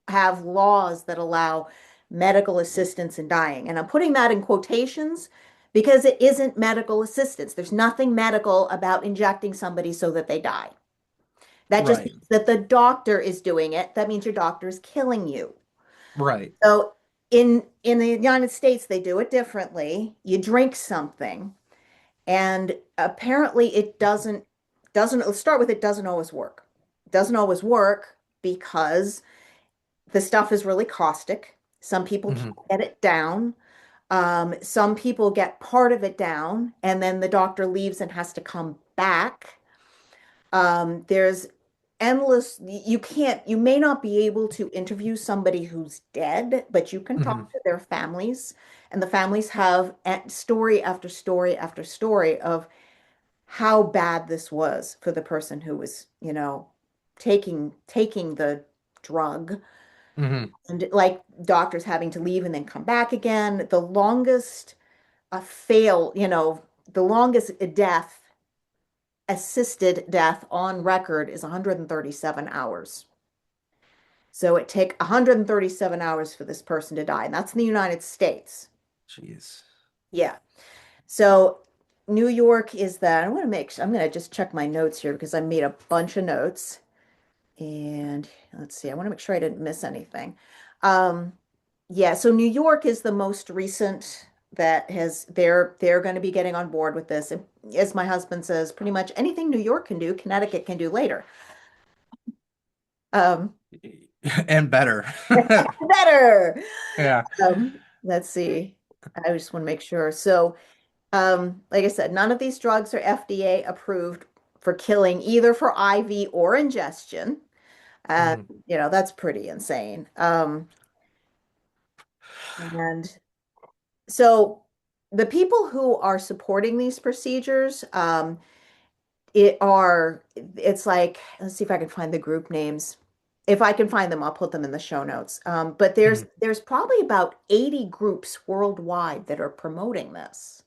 have laws that allow medical assistance in dying. And I'm putting that in quotations because it isn't medical assistance. There's nothing medical about injecting somebody so that they die. That just Right. means that the doctor is doing it. That means your doctor is killing you. Right. So in the United States, they do it differently. You drink something, and apparently let's start with, it doesn't always work. It doesn't always work because the stuff is really caustic. Some people Hmm. can't get it down. Some people get part of it down, and then the doctor leaves and has to come back. There's endless, you may not be able to interview somebody who's dead, but you can Hmm. talk to their families, and the families have story after story after story of how bad this was for the person who was, taking the drug, Hmm. and like doctors having to leave and then come back again. The longest fail, the longest death assisted death on record is 137 hours. So it take 137 hours for this person to die, and that's in the United States. Jeez. Yeah. So New York is that. I'm going to just check my notes here because I made a bunch of notes. And let's see, I want to make sure I didn't miss anything. Um, yeah, so New York is the most recent that has they're going to be getting on board with this. And as my husband says, pretty much anything New York can do, Connecticut can do later. and better. Better. Yeah. Let's see. I just want to make sure. So, like I said, none of these drugs are FDA approved for killing either for IV or ingestion. And, Mhm. that's pretty insane. And so the people who are supporting these procedures, it's like, let's see if I can find the group names. If I can find them, I'll put them in the show notes. But there's Mhm. there's probably about 80 groups worldwide that are promoting this.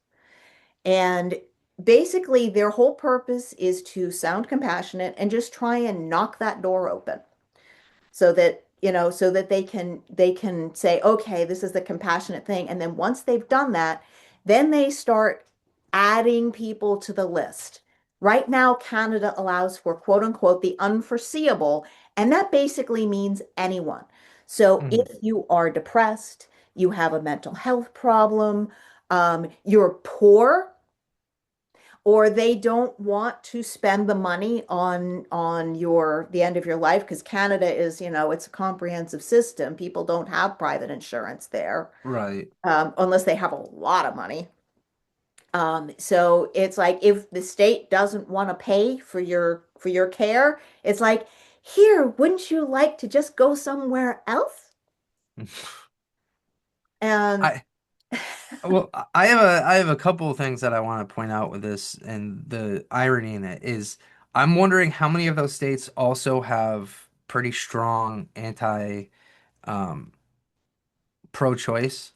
And basically their whole purpose is to sound compassionate and just try and knock that door open so that so that they can say, okay, this is the compassionate thing. And then once they've done that, then they start adding people to the list. Right now Canada allows for quote unquote the unforeseeable, and that basically means anyone. So Mhm. if you are depressed, you have a mental health problem, you're poor, or they don't want to spend the money on your the end of your life, because Canada is, it's a comprehensive system. People don't have private insurance there, Right. unless they have a lot of money. So it's like if the state doesn't want to pay for your care, it's like, here, wouldn't you like to just go somewhere else? And I well, I have a couple of things that I want to point out with this, and the irony in it is I'm wondering how many of those states also have pretty strong anti um pro-choice,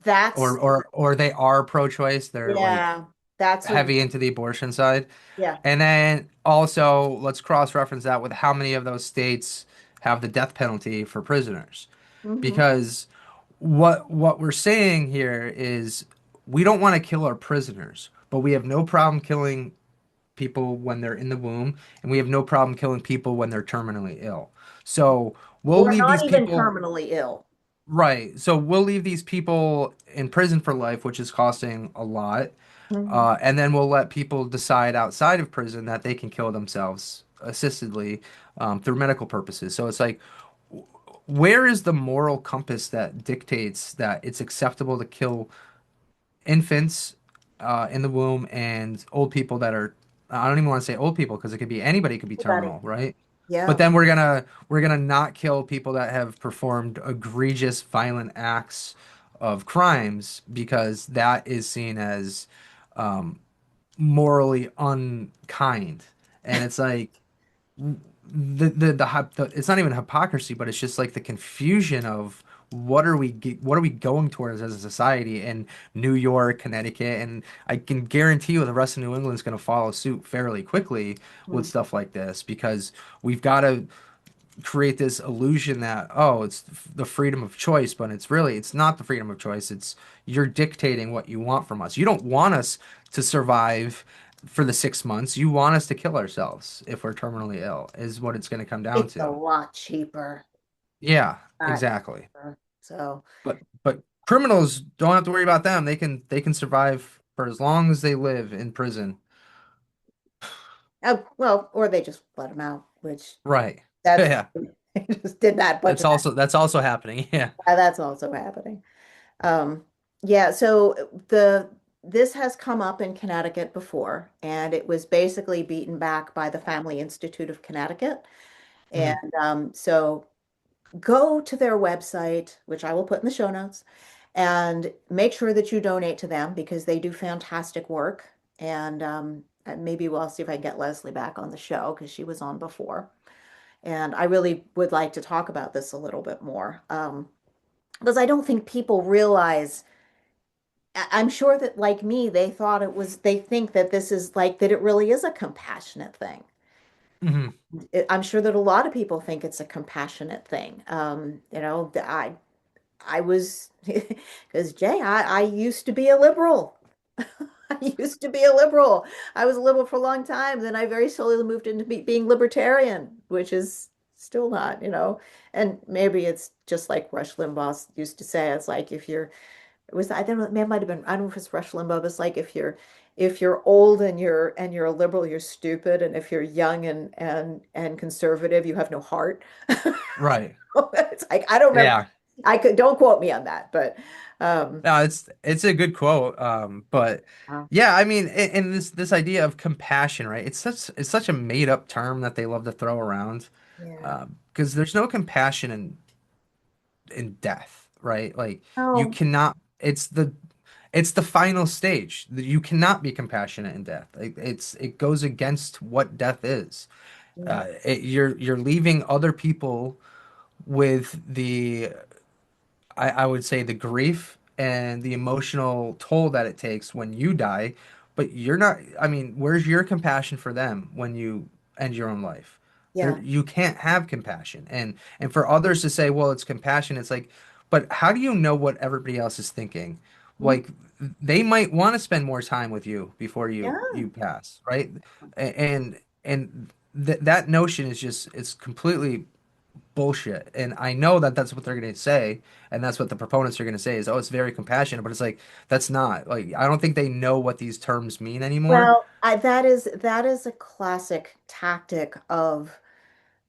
that's or they are pro-choice. They're like yeah, that's a heavy into the abortion side. yeah. And then also let's cross-reference that with how many of those states have the death penalty for prisoners. Hmm. Because what we're saying here is we don't want to kill our prisoners, but we have no problem killing people when they're in the womb, and we have no problem killing people when they're terminally ill. So we'll Or leave not these even people. terminally ill. Right. So we'll leave these people in prison for life, which is costing a lot. Mhm. And then we'll let people decide outside of prison that they can kill themselves assistedly through medical purposes. So it's like, where is the moral compass that dictates that it's acceptable to kill infants in the womb and old people that are, I don't even want to say old people because it could be anybody could be Everybody. terminal, right? But Yeah. then we're gonna not kill people that have performed egregious violent acts of crimes because that is seen as morally unkind. And it's like it's not even hypocrisy, but it's just like the confusion of what are we going towards as a society in New York, Connecticut, and I can guarantee you the rest of New England is going to follow suit fairly quickly with Mhm. stuff like this because we've got to create this illusion that, oh, it's the freedom of choice, but it's not the freedom of choice. It's you're dictating what you want from us. You don't want us to survive for the 6 months. You want us to kill ourselves if we're terminally ill, is what it's going to come down It's a to. lot cheaper. Yeah, Lot exactly. cheaper. So, But criminals don't have to worry about them. They can survive for as long as they live in prison. oh, well, or they just let them out, which Right. that's Yeah. they just did that bunch That's of that. also that's also happening. Yeah. That's also happening. Yeah, so this has come up in Connecticut before, and it was basically beaten back by the Family Institute of Connecticut. And Mhm. so go to their website, which I will put in the show notes, and make sure that you donate to them because they do fantastic work. And maybe we'll see if I can get Leslie back on the show because she was on before. And I really would like to talk about this a little bit more, because I don't think people realize. I'm sure that, like me, they think that this is like, that it really is a compassionate thing. Mhm. I'm sure that a lot of people think it's a compassionate thing. I was, because Jay, I used to be a liberal. I used to be a liberal. I was a liberal for a long time. Then I very slowly moved into being libertarian, which is still not. And maybe it's just like Rush Limbaugh used to say, it's like if you're, it was, I don't know, it might have been, I don't know if it's Rush Limbaugh, but it's like if you're old and you're a liberal, you're stupid, and if you're young and conservative, you have no heart. Right. It's like I don't remember. Yeah. I could don't quote me on that, but um, No, it's a good quote. But uh, yeah, I mean, and this idea of compassion, right? It's such a made up term that they love to throw around, yeah. because there's no compassion in death, right? Like you Oh, cannot. It's the final stage. You cannot be compassionate in death. It goes against what death is. yeah, You're leaving other people with I would say the grief and the emotional toll that it takes when you die, but you're not, I mean, where's your compassion for them when you end your own life? There, yeah. you can't have compassion. And for others to say, well, it's compassion, it's like, but how do you know what everybody else is thinking? Mhm. Like they might want to spend more time with you before Yeah. you pass, right? And that notion is just it's completely bullshit. And I know that that's what they're going to say, and that's what the proponents are going to say is, oh, it's very compassionate, but it's like that's not like I don't think they know what these terms mean anymore. Well, that is a classic tactic of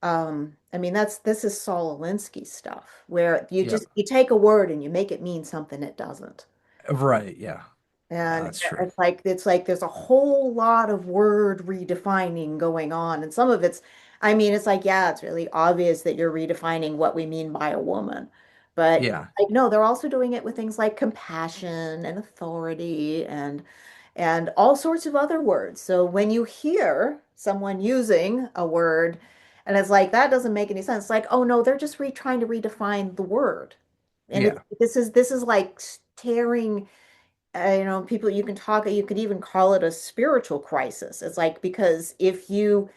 I mean this is Saul Alinsky stuff where Yeah, you take a word and you make it mean something it doesn't. right. Yeah, And that's true. it's like there's a whole lot of word redefining going on. And some of it's, I mean, it's like, yeah, it's really obvious that you're redefining what we mean by a woman. But Yeah. like, no, they're also doing it with things like compassion and authority and all sorts of other words. So when you hear someone using a word and it's like that doesn't make any sense, it's like, oh no, they're just re trying to redefine the word. And Yeah. this is like tearing people you could even call it a spiritual crisis. It's like because if you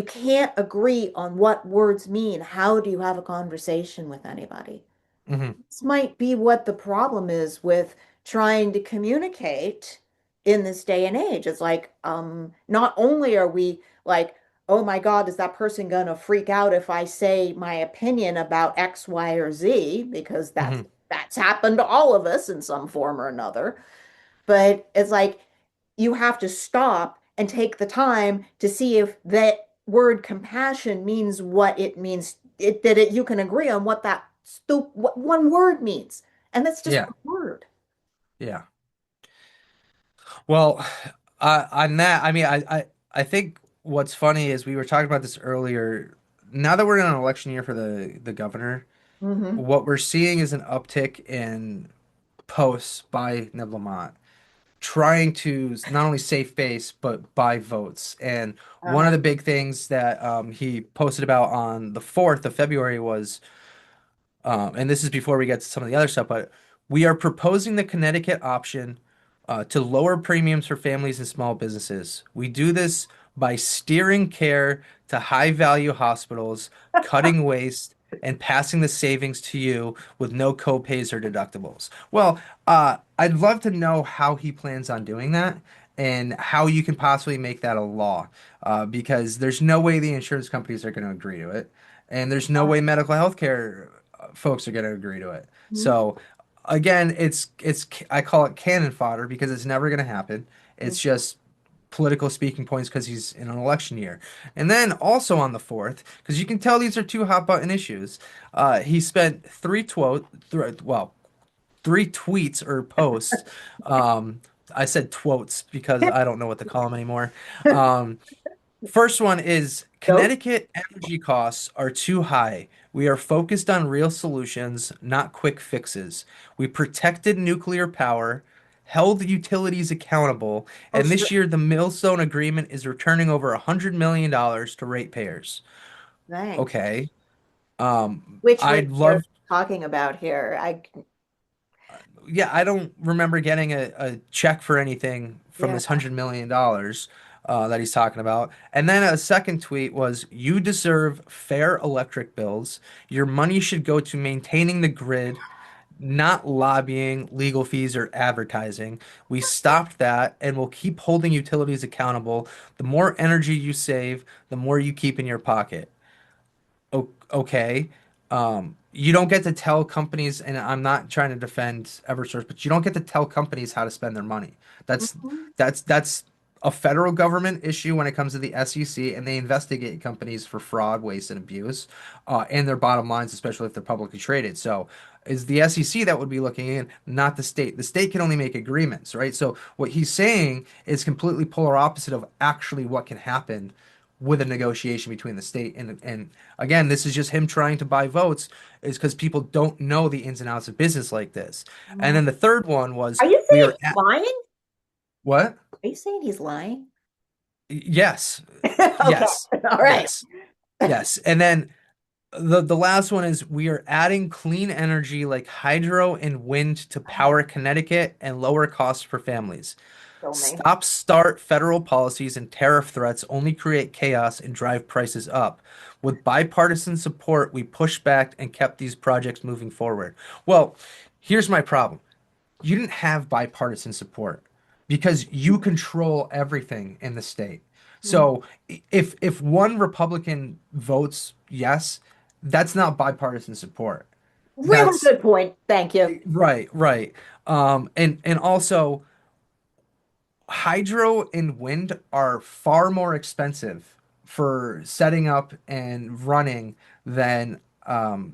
can't agree on what words mean, how do you have a conversation with anybody? Hmm. This might be what the problem is with trying to communicate in this day and age. It's like not only are we like, oh my God, is that person gonna freak out if I say my opinion about X, Y, or Z? Because that's Hmm. that's happened to all of us in some form or another. But it's like you have to stop and take the time to see if that word compassion means what it means, you can agree on what what one word means. And that's just Yeah. one word. Yeah. Well, on that, I mean, I think what's funny is we were talking about this earlier. Now that we're in an election year for the governor, Hmm. what we're seeing is an uptick in posts by Ned Lamont trying to not only save face but buy votes. And one of Uh-huh. the big things that he posted about on the 4th of February was, and this is before we get to some of the other stuff, but we are proposing the Connecticut option to lower premiums for families and small businesses. We do this by steering care to high value hospitals, cutting waste, and passing the savings to you with no copays or deductibles. Well, I'd love to know how he plans on doing that and how you can possibly make that a law, because there's no way the insurance companies are going to agree to it, and there's no way medical health care folks are going to agree to it. Mhm. So again, it's I call it cannon fodder because it's never going to happen. It's just political speaking points because he's in an election year. And then also on the 4th, because you can tell these are two hot button issues, he spent three tweets or posts. Um, I said twotes because I don't know what to call them anymore. Um, First one is Nope. Connecticut energy costs are too high. We are focused on real solutions, not quick fixes. We protected nuclear power, held utilities accountable, Oh, and sure. this year the Millstone Agreement is returning over $100 million to ratepayers. Thanks. Okay. Which I'd ratepayers love, are talking about here? yeah, I don't remember getting a check for anything from Yeah. this $100 million that he's talking about. And then a second tweet was, "You deserve fair electric bills. Your money should go to maintaining the grid, not lobbying, legal fees, or advertising. We stopped that and will keep holding utilities accountable. The more energy you save, the more you keep in your pocket." Okay. You don't get to tell companies, and I'm not trying to defend EverSource, but you don't get to tell companies how to spend their money. That's Mhm. that's a federal government issue when it comes to the SEC, and they investigate companies for fraud, waste, and abuse, and their bottom lines, especially if they're publicly traded. So, is the SEC that would be looking in, not the state. The state can only make agreements, right? So, what he's saying is completely polar opposite of actually what can happen with a negotiation between the state and again, this is just him trying to buy votes, is because people don't know the ins and outs of business like this. And Mhm. then the third one was Are you we saying are he's at lying? what? Are you saying he's lying? Yes, Okay. yes, All right. yes, yes. And then the last one is we are adding clean energy like hydro and wind to Oh, power Connecticut and lower costs for families. Show me. Stop start federal policies and tariff threats only create chaos and drive prices up. With bipartisan support, we pushed back and kept these projects moving forward. Well, here's my problem. You didn't have bipartisan support because you control everything in the state. mhm. So if one Republican votes yes, that's not bipartisan support. Really That's good point. Thank you. right, right. And also hydro and wind are far more expensive for setting up and running than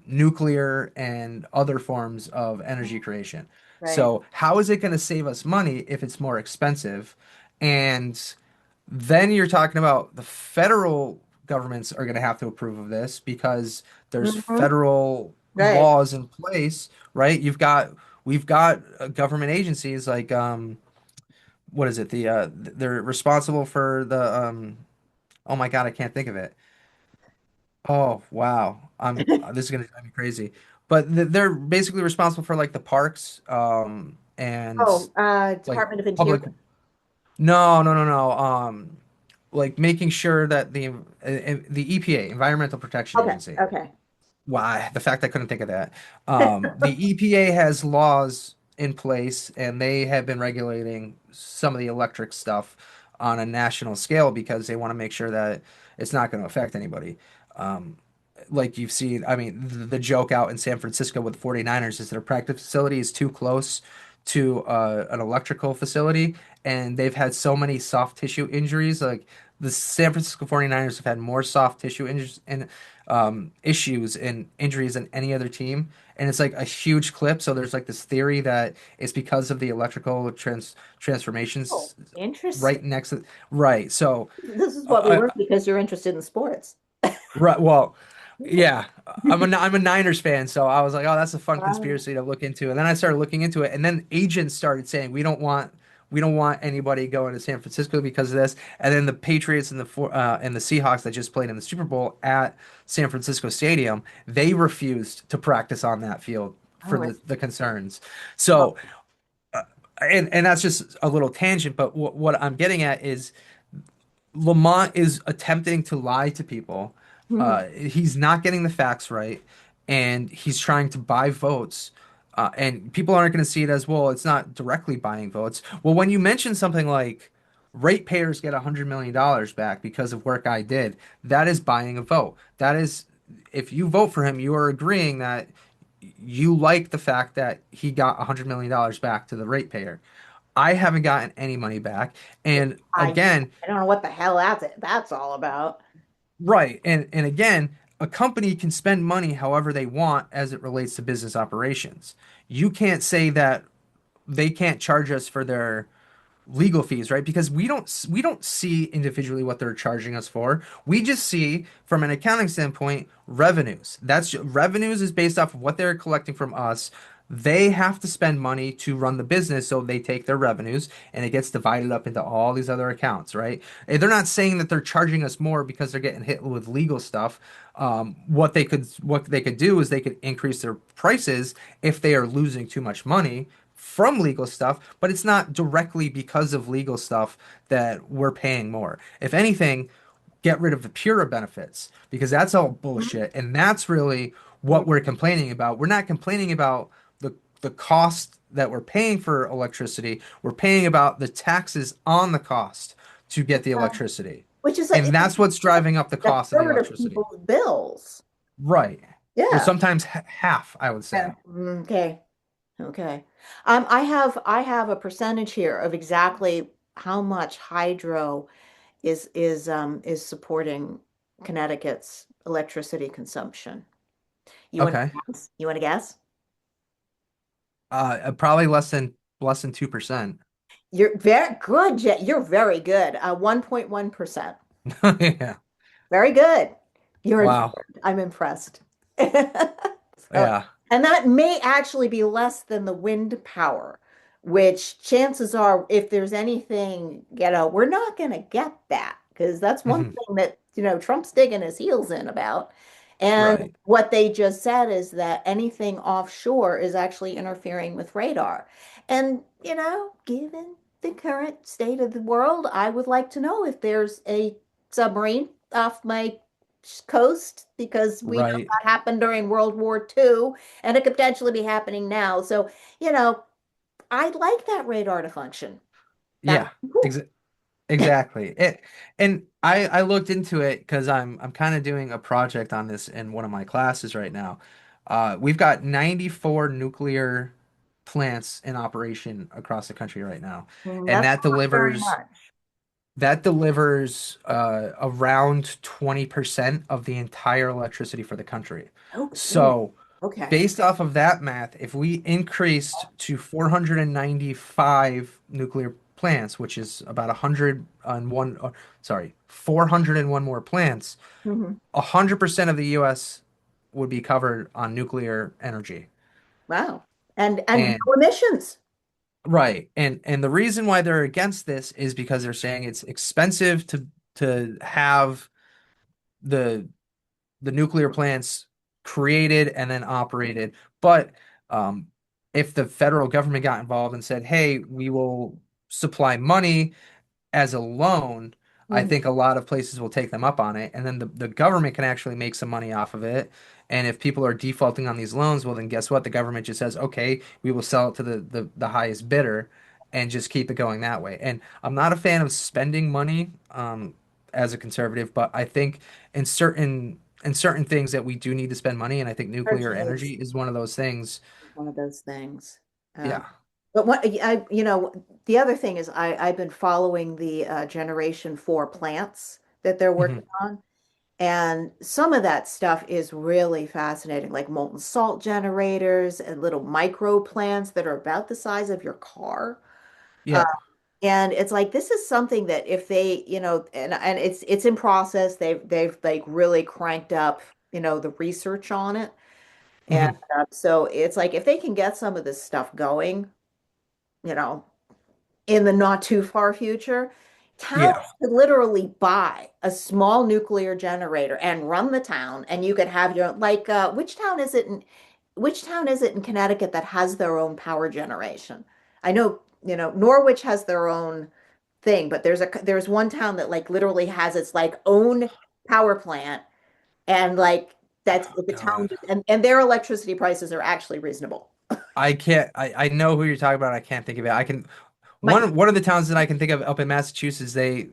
nuclear and other forms of energy creation. Right. So, how is it going to save us money if it's more expensive? And then you're talking about the federal governments are going to have to approve of this because there's Hmm. federal Right. laws in place, right? We've got government agencies like what is it? They're responsible for the oh my God, I can't think of it. Oh wow. This is gonna drive me crazy. But they're basically responsible for like the parks and Oh, like Department of Interior. public no, no, no, no. Like making sure that the EPA, Environmental Protection Okay. Agency. Okay. Why? The fact I couldn't think of that. The EPA has laws in place, and they have been regulating some of the electric stuff on a national scale because they want to make sure that it's not going to affect anybody. Um, like you've seen, I mean, the joke out in San Francisco with the 49ers is their practice facility is too close to an electrical facility, and they've had so many soft tissue injuries. Like the San Francisco 49ers have had more soft tissue injuries and issues and injuries than any other team. And it's like a huge clip. So there's like this theory that it's because of the electrical Oh, transformations interesting. right next to, right. So, This is what we uh, learned because you're interested in sports. right. Well, yeah, I'm a Niners fan, so I was like, oh, that's a fun Wow. conspiracy to look into. And then I started looking into it, and then agents started saying we don't want anybody going to San Francisco because of this. And then the Patriots and the Seahawks that just played in the Super Bowl at San Francisco Stadium, they refused to practice on that field for Oh, the concerns. well, So, and that's just a little tangent, but what I'm getting at is Lamont is attempting to lie to people. hmm. He's not getting the facts right, and he's trying to buy votes. And people aren't going to see it as well. It's not directly buying votes. Well, when you mention something like ratepayers get $100 million back because of work I did, that is buying a vote. That is, if you vote for him, you are agreeing that you like the fact that he got $100 million back to the ratepayer. I haven't gotten any money back. And I again, I don't know what the hell that's all about. right. And again, a company can spend money however they want as it relates to business operations. You can't say that they can't charge us for their legal fees, right? Because we don't see individually what they're charging us for. We just see from an accounting standpoint revenues. That's revenues is based off of what they're collecting from us. They have to spend money to run the business, so they take their revenues and it gets divided up into all these other accounts, right? And they're not saying that they're charging us more because they're getting hit with legal stuff. What they could do is they could increase their prices if they are losing too much money from legal stuff, but it's not directly because of legal stuff that we're paying more. If anything, get rid of the Pura benefits because that's all Mhm. bullshit. And that's really Yeah. what we're complaining about. We're not complaining about the cost that we're paying for electricity. We're paying about the taxes on the cost to get the Um, electricity. which is And that's what's driving up the a cost of the third of electricity. people's bills. Right. or Yeah. sometimes half, I would Yeah. say. Okay. Okay. I have a percentage here of exactly how much hydro is supporting Connecticut's electricity consumption. You want to Okay. guess? You want to guess? Probably less than 2%. You're very good, You're very good. 1.1%. Yeah. Very good. You're Wow. informed. I'm impressed. So, Yeah. and that may actually be less than the wind power, which chances are, if there's anything, we're not going to get that because that's one Mhm. thing that, Trump's digging his heels in about. And Right. what they just said is that anything offshore is actually interfering with radar. And, given the current state of the world, I would like to know if there's a submarine off my coast because we know Right. that happened during World War II and it could potentially be happening now. So, I'd like that radar to function. That Yeah. would be cool. Ex exactly. And I looked into it because I'm kind of doing a project on this in one of my classes right now. We've got 94 nuclear plants in operation across the country right now, and That's that not very delivers much. around 20% of the entire electricity for the country. Oh, geez. So, Okay. based off of that math, if we increased to 495 nuclear plants, which is about 101, sorry, 401 more plants, Hmm. 100% of the US would be covered on nuclear energy. Wow. And And no emissions. right. And the reason why they're against this is because they're saying it's expensive to have the the nuclear plants created and then operated. But um, if the federal government got involved and said, "Hey, we will supply money as a loan," I Mhm. think a lot of places will take them up on it, and then the government can actually make some money off of it. And if people are defaulting on these loans, well, then guess what? The government just says, "Okay, we will sell it to the highest bidder," and just keep it going that way. And I'm not a fan of spending money as a conservative, but I think in certain things that we do need to spend money, and I think nuclear Energy energy is one of those things. is one of those things. Yeah. But the other thing is I've been following the Generation 4 plants that they're working Hmm. on. And some of that stuff is really fascinating, like molten salt generators and little micro plants that are about the size of your car. Uh, Yeah. and it's like this is something that if they, and it's in process. They've like really cranked up, the research on it. And Hmm. so it's like if they can get some of this stuff going, you know, in the not too far future, towns Yeah. could literally buy a small nuclear generator and run the town, and you could have your like which town is it in Connecticut that has their own power generation? I know, Norwich has their own thing, but there's one town that like literally has its like own power plant and like that's Oh, the town God. and their electricity prices are actually reasonable. I can't. I know who you're talking about. I can't think of it. I can. My One of the towns that I can think of up in Massachusetts, they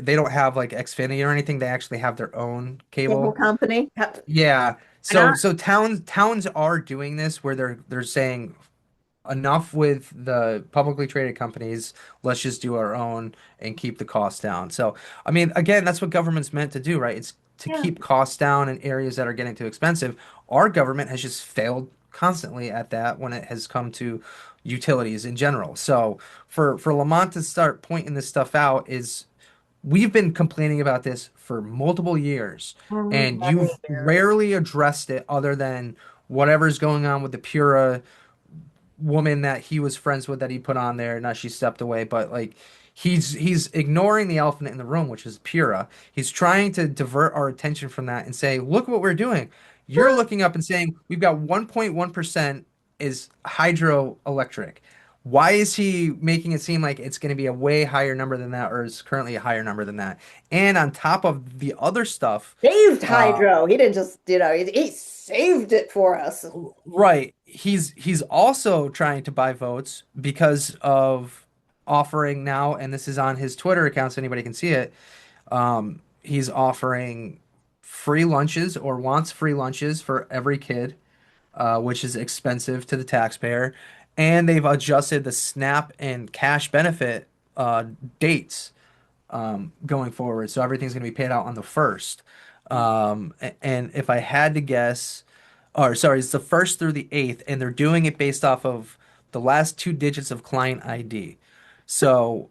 don't have like Xfinity or anything. They actually have their own cable cable. company. Yeah. And I, So towns are doing this where they're saying enough with the publicly traded companies. Let's just do our own and keep the costs down. So, I mean, again, that's what government's meant to do, right? It's to yeah. keep costs down in areas that are getting too expensive. Our government has just failed constantly at that when it has come to utilities in general. So, for Lamont to start pointing this stuff out is we've been complaining about this for multiple years, and Many you've years. rarely addressed it other than whatever's going on with the Pura woman that he was friends with that he put on there. Now she stepped away, but like he's ignoring the elephant in the room, which is Pura. He's trying to divert our attention from that and say, look what we're doing. You're looking up and saying we've got 1.1% is hydroelectric. Why is he making it seem like it's going to be a way higher number than that, or is currently a higher number than that? And on top of the other stuff, Saved uh, hydro. He didn't just, he saved it for us. right. He's also trying to buy votes because of offering now, and this is on his Twitter account, so anybody can see it. He's offering free lunches or wants free lunches for every kid, which is expensive to the taxpayer. And they've adjusted the SNAP and cash benefit uh, dates going forward. So everything's going to be paid out on the first. And if I had to guess, or sorry, it's the first through the eighth, and they're doing it based off of the last two digits of client ID. So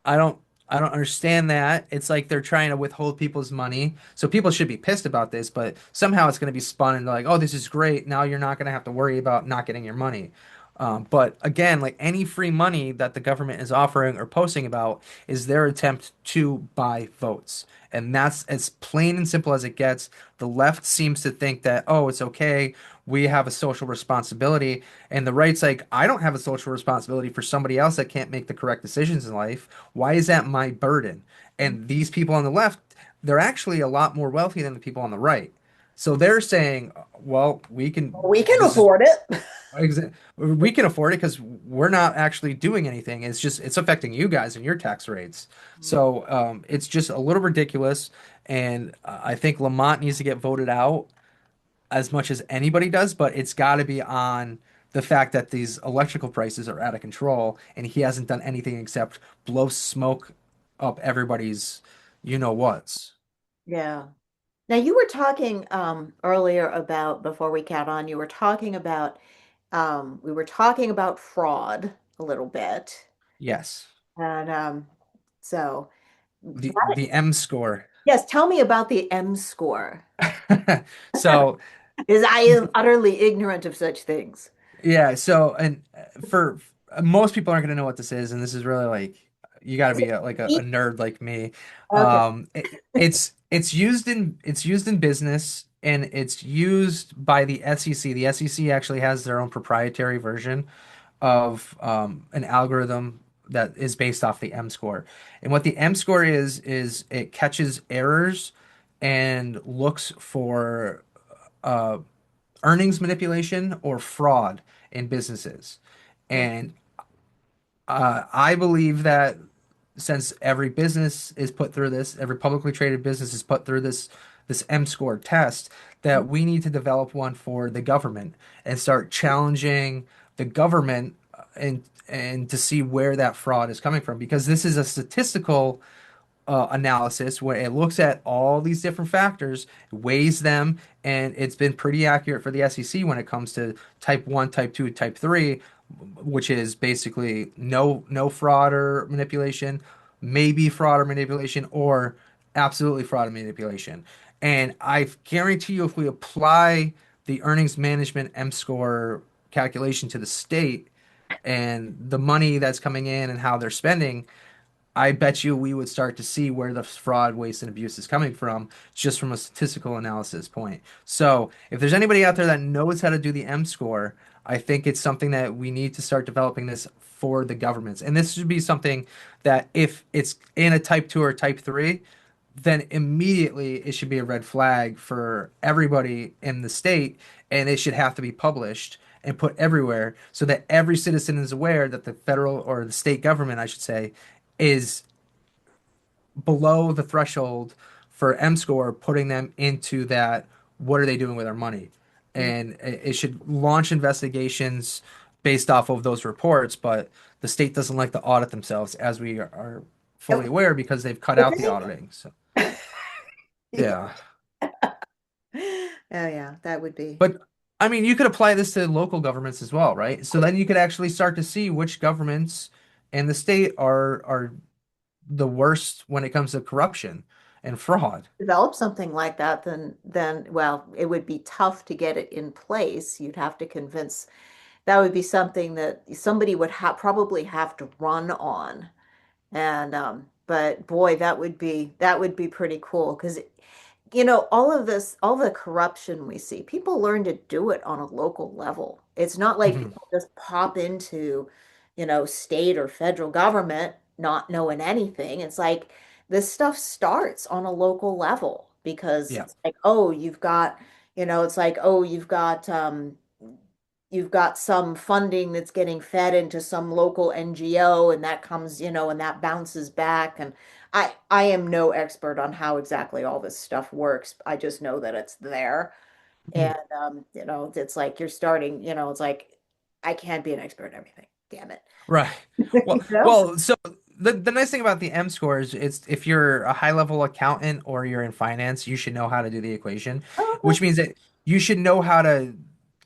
I don't I don't understand that. It's like they're trying to withhold people's money. So people should be pissed about this, but somehow it's going to be spun into like, oh, this is great. Now you're not going to have to worry about not getting your money. But again, like any free money that the government is offering or posting about is their attempt to buy votes. And that's as plain and simple as it gets. The left seems to think that, oh, it's okay. We have a social responsibility. And the right's like, I don't have a social responsibility for somebody else that can't make the correct decisions in life. Why is that my burden? And these people on the left, they're actually a lot more wealthy than the people on the right. So they're saying, well, we can, We can this is afford it. we can afford it because we're not actually doing anything. It's just it's affecting you guys and your tax rates. So it's just a little ridiculous. And I think Lamont needs to get voted out as much as anybody does, but it's got to be on the fact that these electrical prices are out of control, and he hasn't done anything except blow smoke up everybody's you know what's. Yeah. Now you were talking earlier about before we got on, you were talking about we were talking about fraud a little bit. Yes. And so The M score. yes, tell me about the M score. So Because I am utterly ignorant of such things. yeah, so and for most people aren't going to know what this is, and this is really like you got to be a nerd like me. Okay. It's used in business, and it's used by the SEC. The SEC actually has their own proprietary version of an algorithm that is based off the M score. And what the M score is it catches errors and looks for uh, earnings manipulation or fraud in businesses. And I believe that since every business is put through this, every publicly traded business is put through this M score test, that we need to develop one for the government and start challenging the government and to see where that fraud is coming from because this is a statistical analysis where it looks at all these different factors, weighs them, and it's been pretty accurate for the SEC when it comes to type 1, type 2, type 3, which is basically no fraud or manipulation, maybe fraud or manipulation, or absolutely fraud or manipulation. And I guarantee you, if we apply the earnings management M score calculation to the state and the money that's coming in and how they're spending, I bet you we would start to see where the fraud, waste, and abuse is coming from just from a statistical analysis point. So, if there's anybody out there that knows how to do the M score, I think it's something that we need to start developing this for the governments. And this should be something that if it's in a type 2 or type 3, then immediately it should be a red flag for everybody in the state, and it should have to be published and put everywhere so that every citizen is aware that the federal or the state government, I should say, is below the threshold for M score, putting them into that. What are they doing with our money? And it should launch investigations based off of those reports. But the state doesn't like to audit themselves, as we are fully aware, because they've cut out the auditing. So yeah, Oh yeah, that would be. but I mean, you could apply this to local governments as well, right? So then you could actually start to see which governments and the state are the worst when it comes to corruption and fraud. Develop something like that, then well, it would be tough to get it in place. You'd have to convince that would be something that somebody would probably have to run on. And but boy, that would be pretty cool because all of this, all the corruption we see, people learn to do it on a local level. It's not like Mhm. people just pop into, state or federal government not knowing anything. It's like this stuff starts on a local level because Yeah. it's like, oh, you've got, it's like, oh, you've got you've got some funding that's getting fed into some local NGO and that comes, and that bounces back. And I am no expert on how exactly all this stuff works. I just know that it's there. And Mhm. it's like you're starting, it's like I can't be an expert in everything. Damn it. Right. Well, You know? well, so the nice thing about the M score is it's if you're a high level accountant or you're in finance, you should know how to do the equation, Oh, which means that you should know how to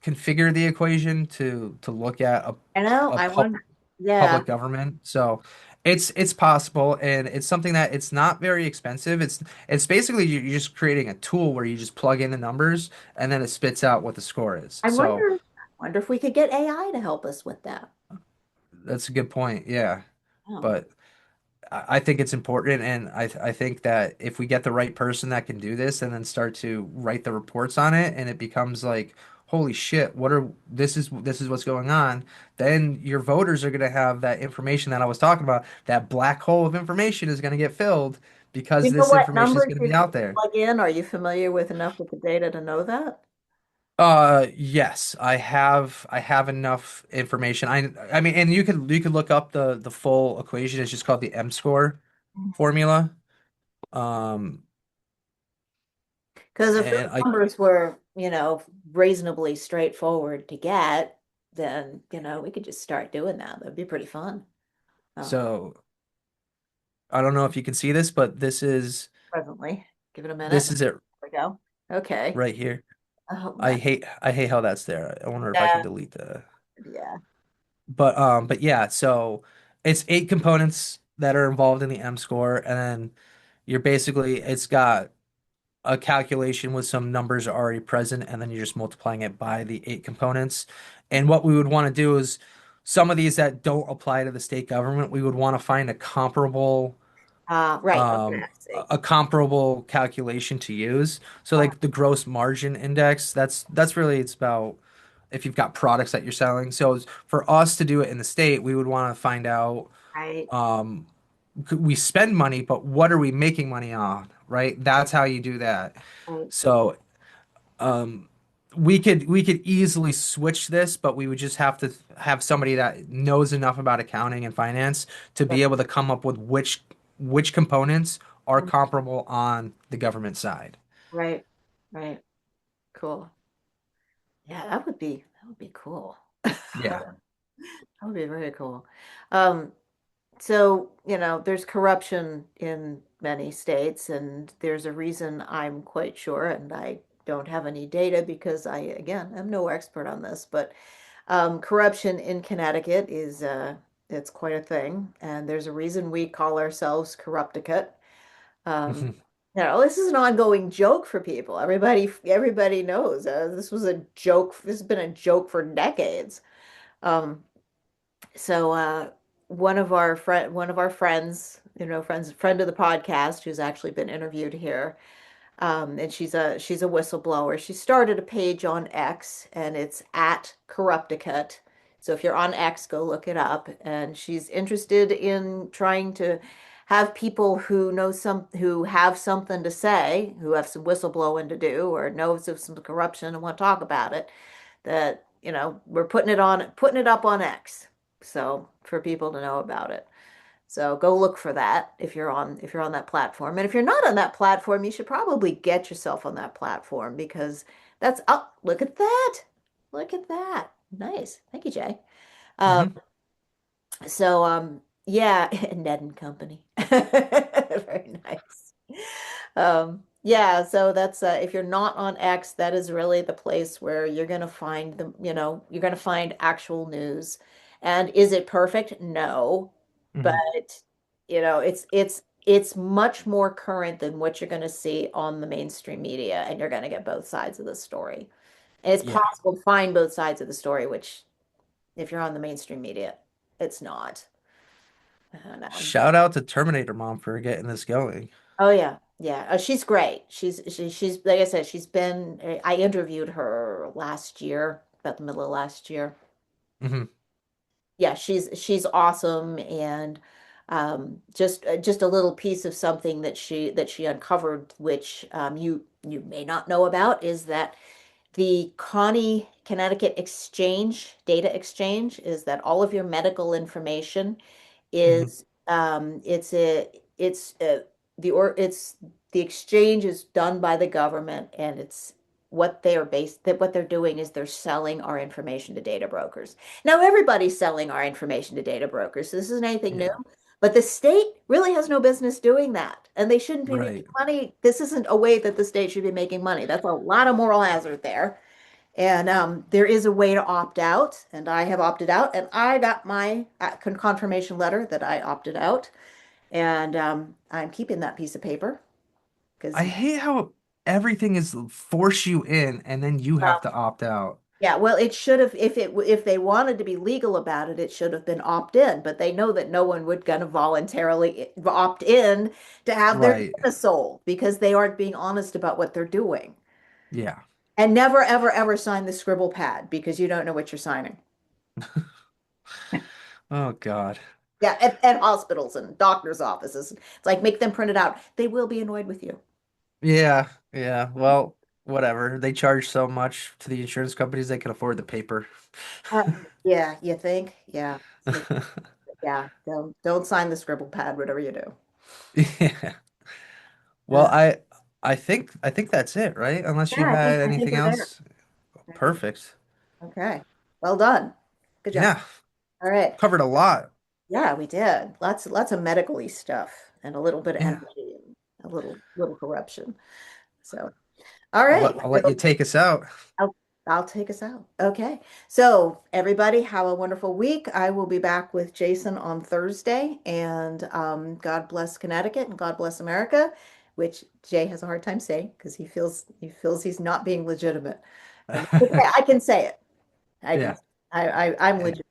configure the equation to look at I know. a I wonder. Yeah. public government. So it's possible, and it's something that it's not very expensive. It's basically you're just creating a tool where you just plug in the numbers and then it spits out what the score is. I So wonder if we could get AI to help us with that. that's a good point. Yeah. Oh. But I think it's important, and I think that if we get the right person that can do this and then start to write the reports on it, and it becomes like, holy shit, this is what's going on, then your voters are going to have that information that I was talking about. That black hole of information is going to get filled because You know this what information is numbers going to you be can out there. plug in? Are you familiar with enough with the data to know that? Yes, I have enough information. I mean, and you could look up the full equation. It's just called the M score formula. Um, Because if those and I numbers were, reasonably straightforward to get, then, we could just start doing that. That'd be pretty fun. Uh, So I don't know if you can see this, but Presently. Give it a minute. this is it There we go. Okay. right here. Oh, I hate how that's there. I wonder if I can yeah. delete the Yeah. but yeah, so it's 8 components that are involved in the M score, and then it's got a calculation with some numbers already present, and then you're just multiplying it by the 8 components. And what we would want to do is some of these that don't apply to the state government, we would want to find Right. Okay. I see. a comparable calculation to use. So like the gross margin index, that's really it's about if you've got products that you're selling. So for us to do it in the state, we would want to find out Right. um we spend money, but what are we making money on, right? That's how you do that. Right. So um we could easily switch this, but we would just have to have somebody that knows enough about accounting and finance to Right. be able to come up with which components are comparable on the government side. Right. Right. Cool. Yeah, that would be cool. Yeah. That would be very cool. Um, so, there's corruption in many states, and there's a reason I'm quite sure, and I don't have any data because again, I'm no expert on this, but corruption in Connecticut it's quite a thing, and there's a reason we call ourselves Corrupticate. Um, this is an ongoing joke for people. Everybody knows this was a joke. This has been a joke for decades. Um, so one of our friends, friend of the podcast, who's actually been interviewed here, and she's a whistleblower. She started a page on X, and it's at Corrupticate. So if you're on X, go look it up. And she's interested in trying to have people who have something to say, who have some whistleblowing to do, or knows of some corruption and want to talk about it. That we're putting it up on X, so for people to know about it. So go look for that if you're on that platform. And if you're not on that platform, you should probably get yourself on that platform because look at that. Look at that. Nice. Thank you, Jay. Um, Hmm. so yeah, Ned and Company. Very nice. Yeah, so that's if you're not on X, that is really the place where you're gonna find you're gonna find actual news. And is it perfect? No. But Hmm. it's much more current than what you're gonna see on the mainstream media, and you're gonna get both sides of the story. And it's Yeah. possible to find both sides of the story, which if you're on the mainstream media, it's not. No. Shout out to Terminator Mom for getting this going. Oh yeah, yeah. She's great. She's like I said, I interviewed her last year, about the middle of last year. Hmm. Yeah, she's awesome, and just a little piece of something that she uncovered, which you may not know about, is that the Connie Connecticut exchange, data exchange, is that all of your medical information Mhm. is it's it's the exchange is done by the government, and it's what they're doing is they're selling our information to data brokers. Now everybody's selling our information to data brokers. So this isn't anything new, Yeah. but the state really has no business doing that, and they shouldn't be making Right. money. This isn't a way that the state should be making money. That's a lot of moral hazard there. And there is a way to opt out, and I have opted out, and I got my confirmation letter that I opted out, and I'm keeping that piece of paper I because, hate how everything is force you in and then you have well, to opt out. yeah, well, it should have, if they wanted to be legal about it, it should have been opt in, but they know that no one would gonna voluntarily opt in to have their Right. data sold because they aren't being honest about what they're doing. Yeah. And never, ever, ever sign the scribble pad because you don't know what you're signing. Oh God. Yeah, at hospitals and doctors' offices. It's like make them print it out. They will be annoyed with you. Yeah. Yeah. Well, whatever. They charge so much to the insurance companies they can afford the paper. Uh, yeah, you think? Yeah. So, yeah, don't sign the scribble pad, whatever you do. Yeah. Well, Uh, I think that's it, right? Unless you yeah, had I think anything we're there. else. I think Perfect. okay. Well done. Good job. Yeah. All right. Covered a lot. Yeah, we did. Lots of medical-y stuff and a little bit of Yeah. energy and a little corruption. So, all I'll right. let I'll let you take us out. I'll I'll take us out. Okay. So everybody have a wonderful week. I will be back with Jason on Thursday, and God bless Connecticut and God bless America, which Jay has a hard time saying because he feels he's not being legitimate. And that's okay. I can say it. I can. Yeah. I'm And legitimate.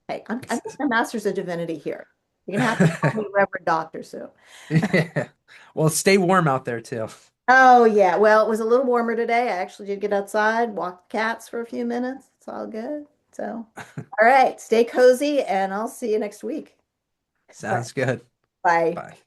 Hey, I'm getting a master's of divinity here. You're gonna have to call me Reverend Doctor soon. yeah. Well, stay warm out there too. Oh yeah. Well, it was a little warmer today. I actually did get outside, walk the cats for a few minutes. It's all good. So, all right, stay cozy and I'll see you next week. All right. Sounds good. Bye. Bye.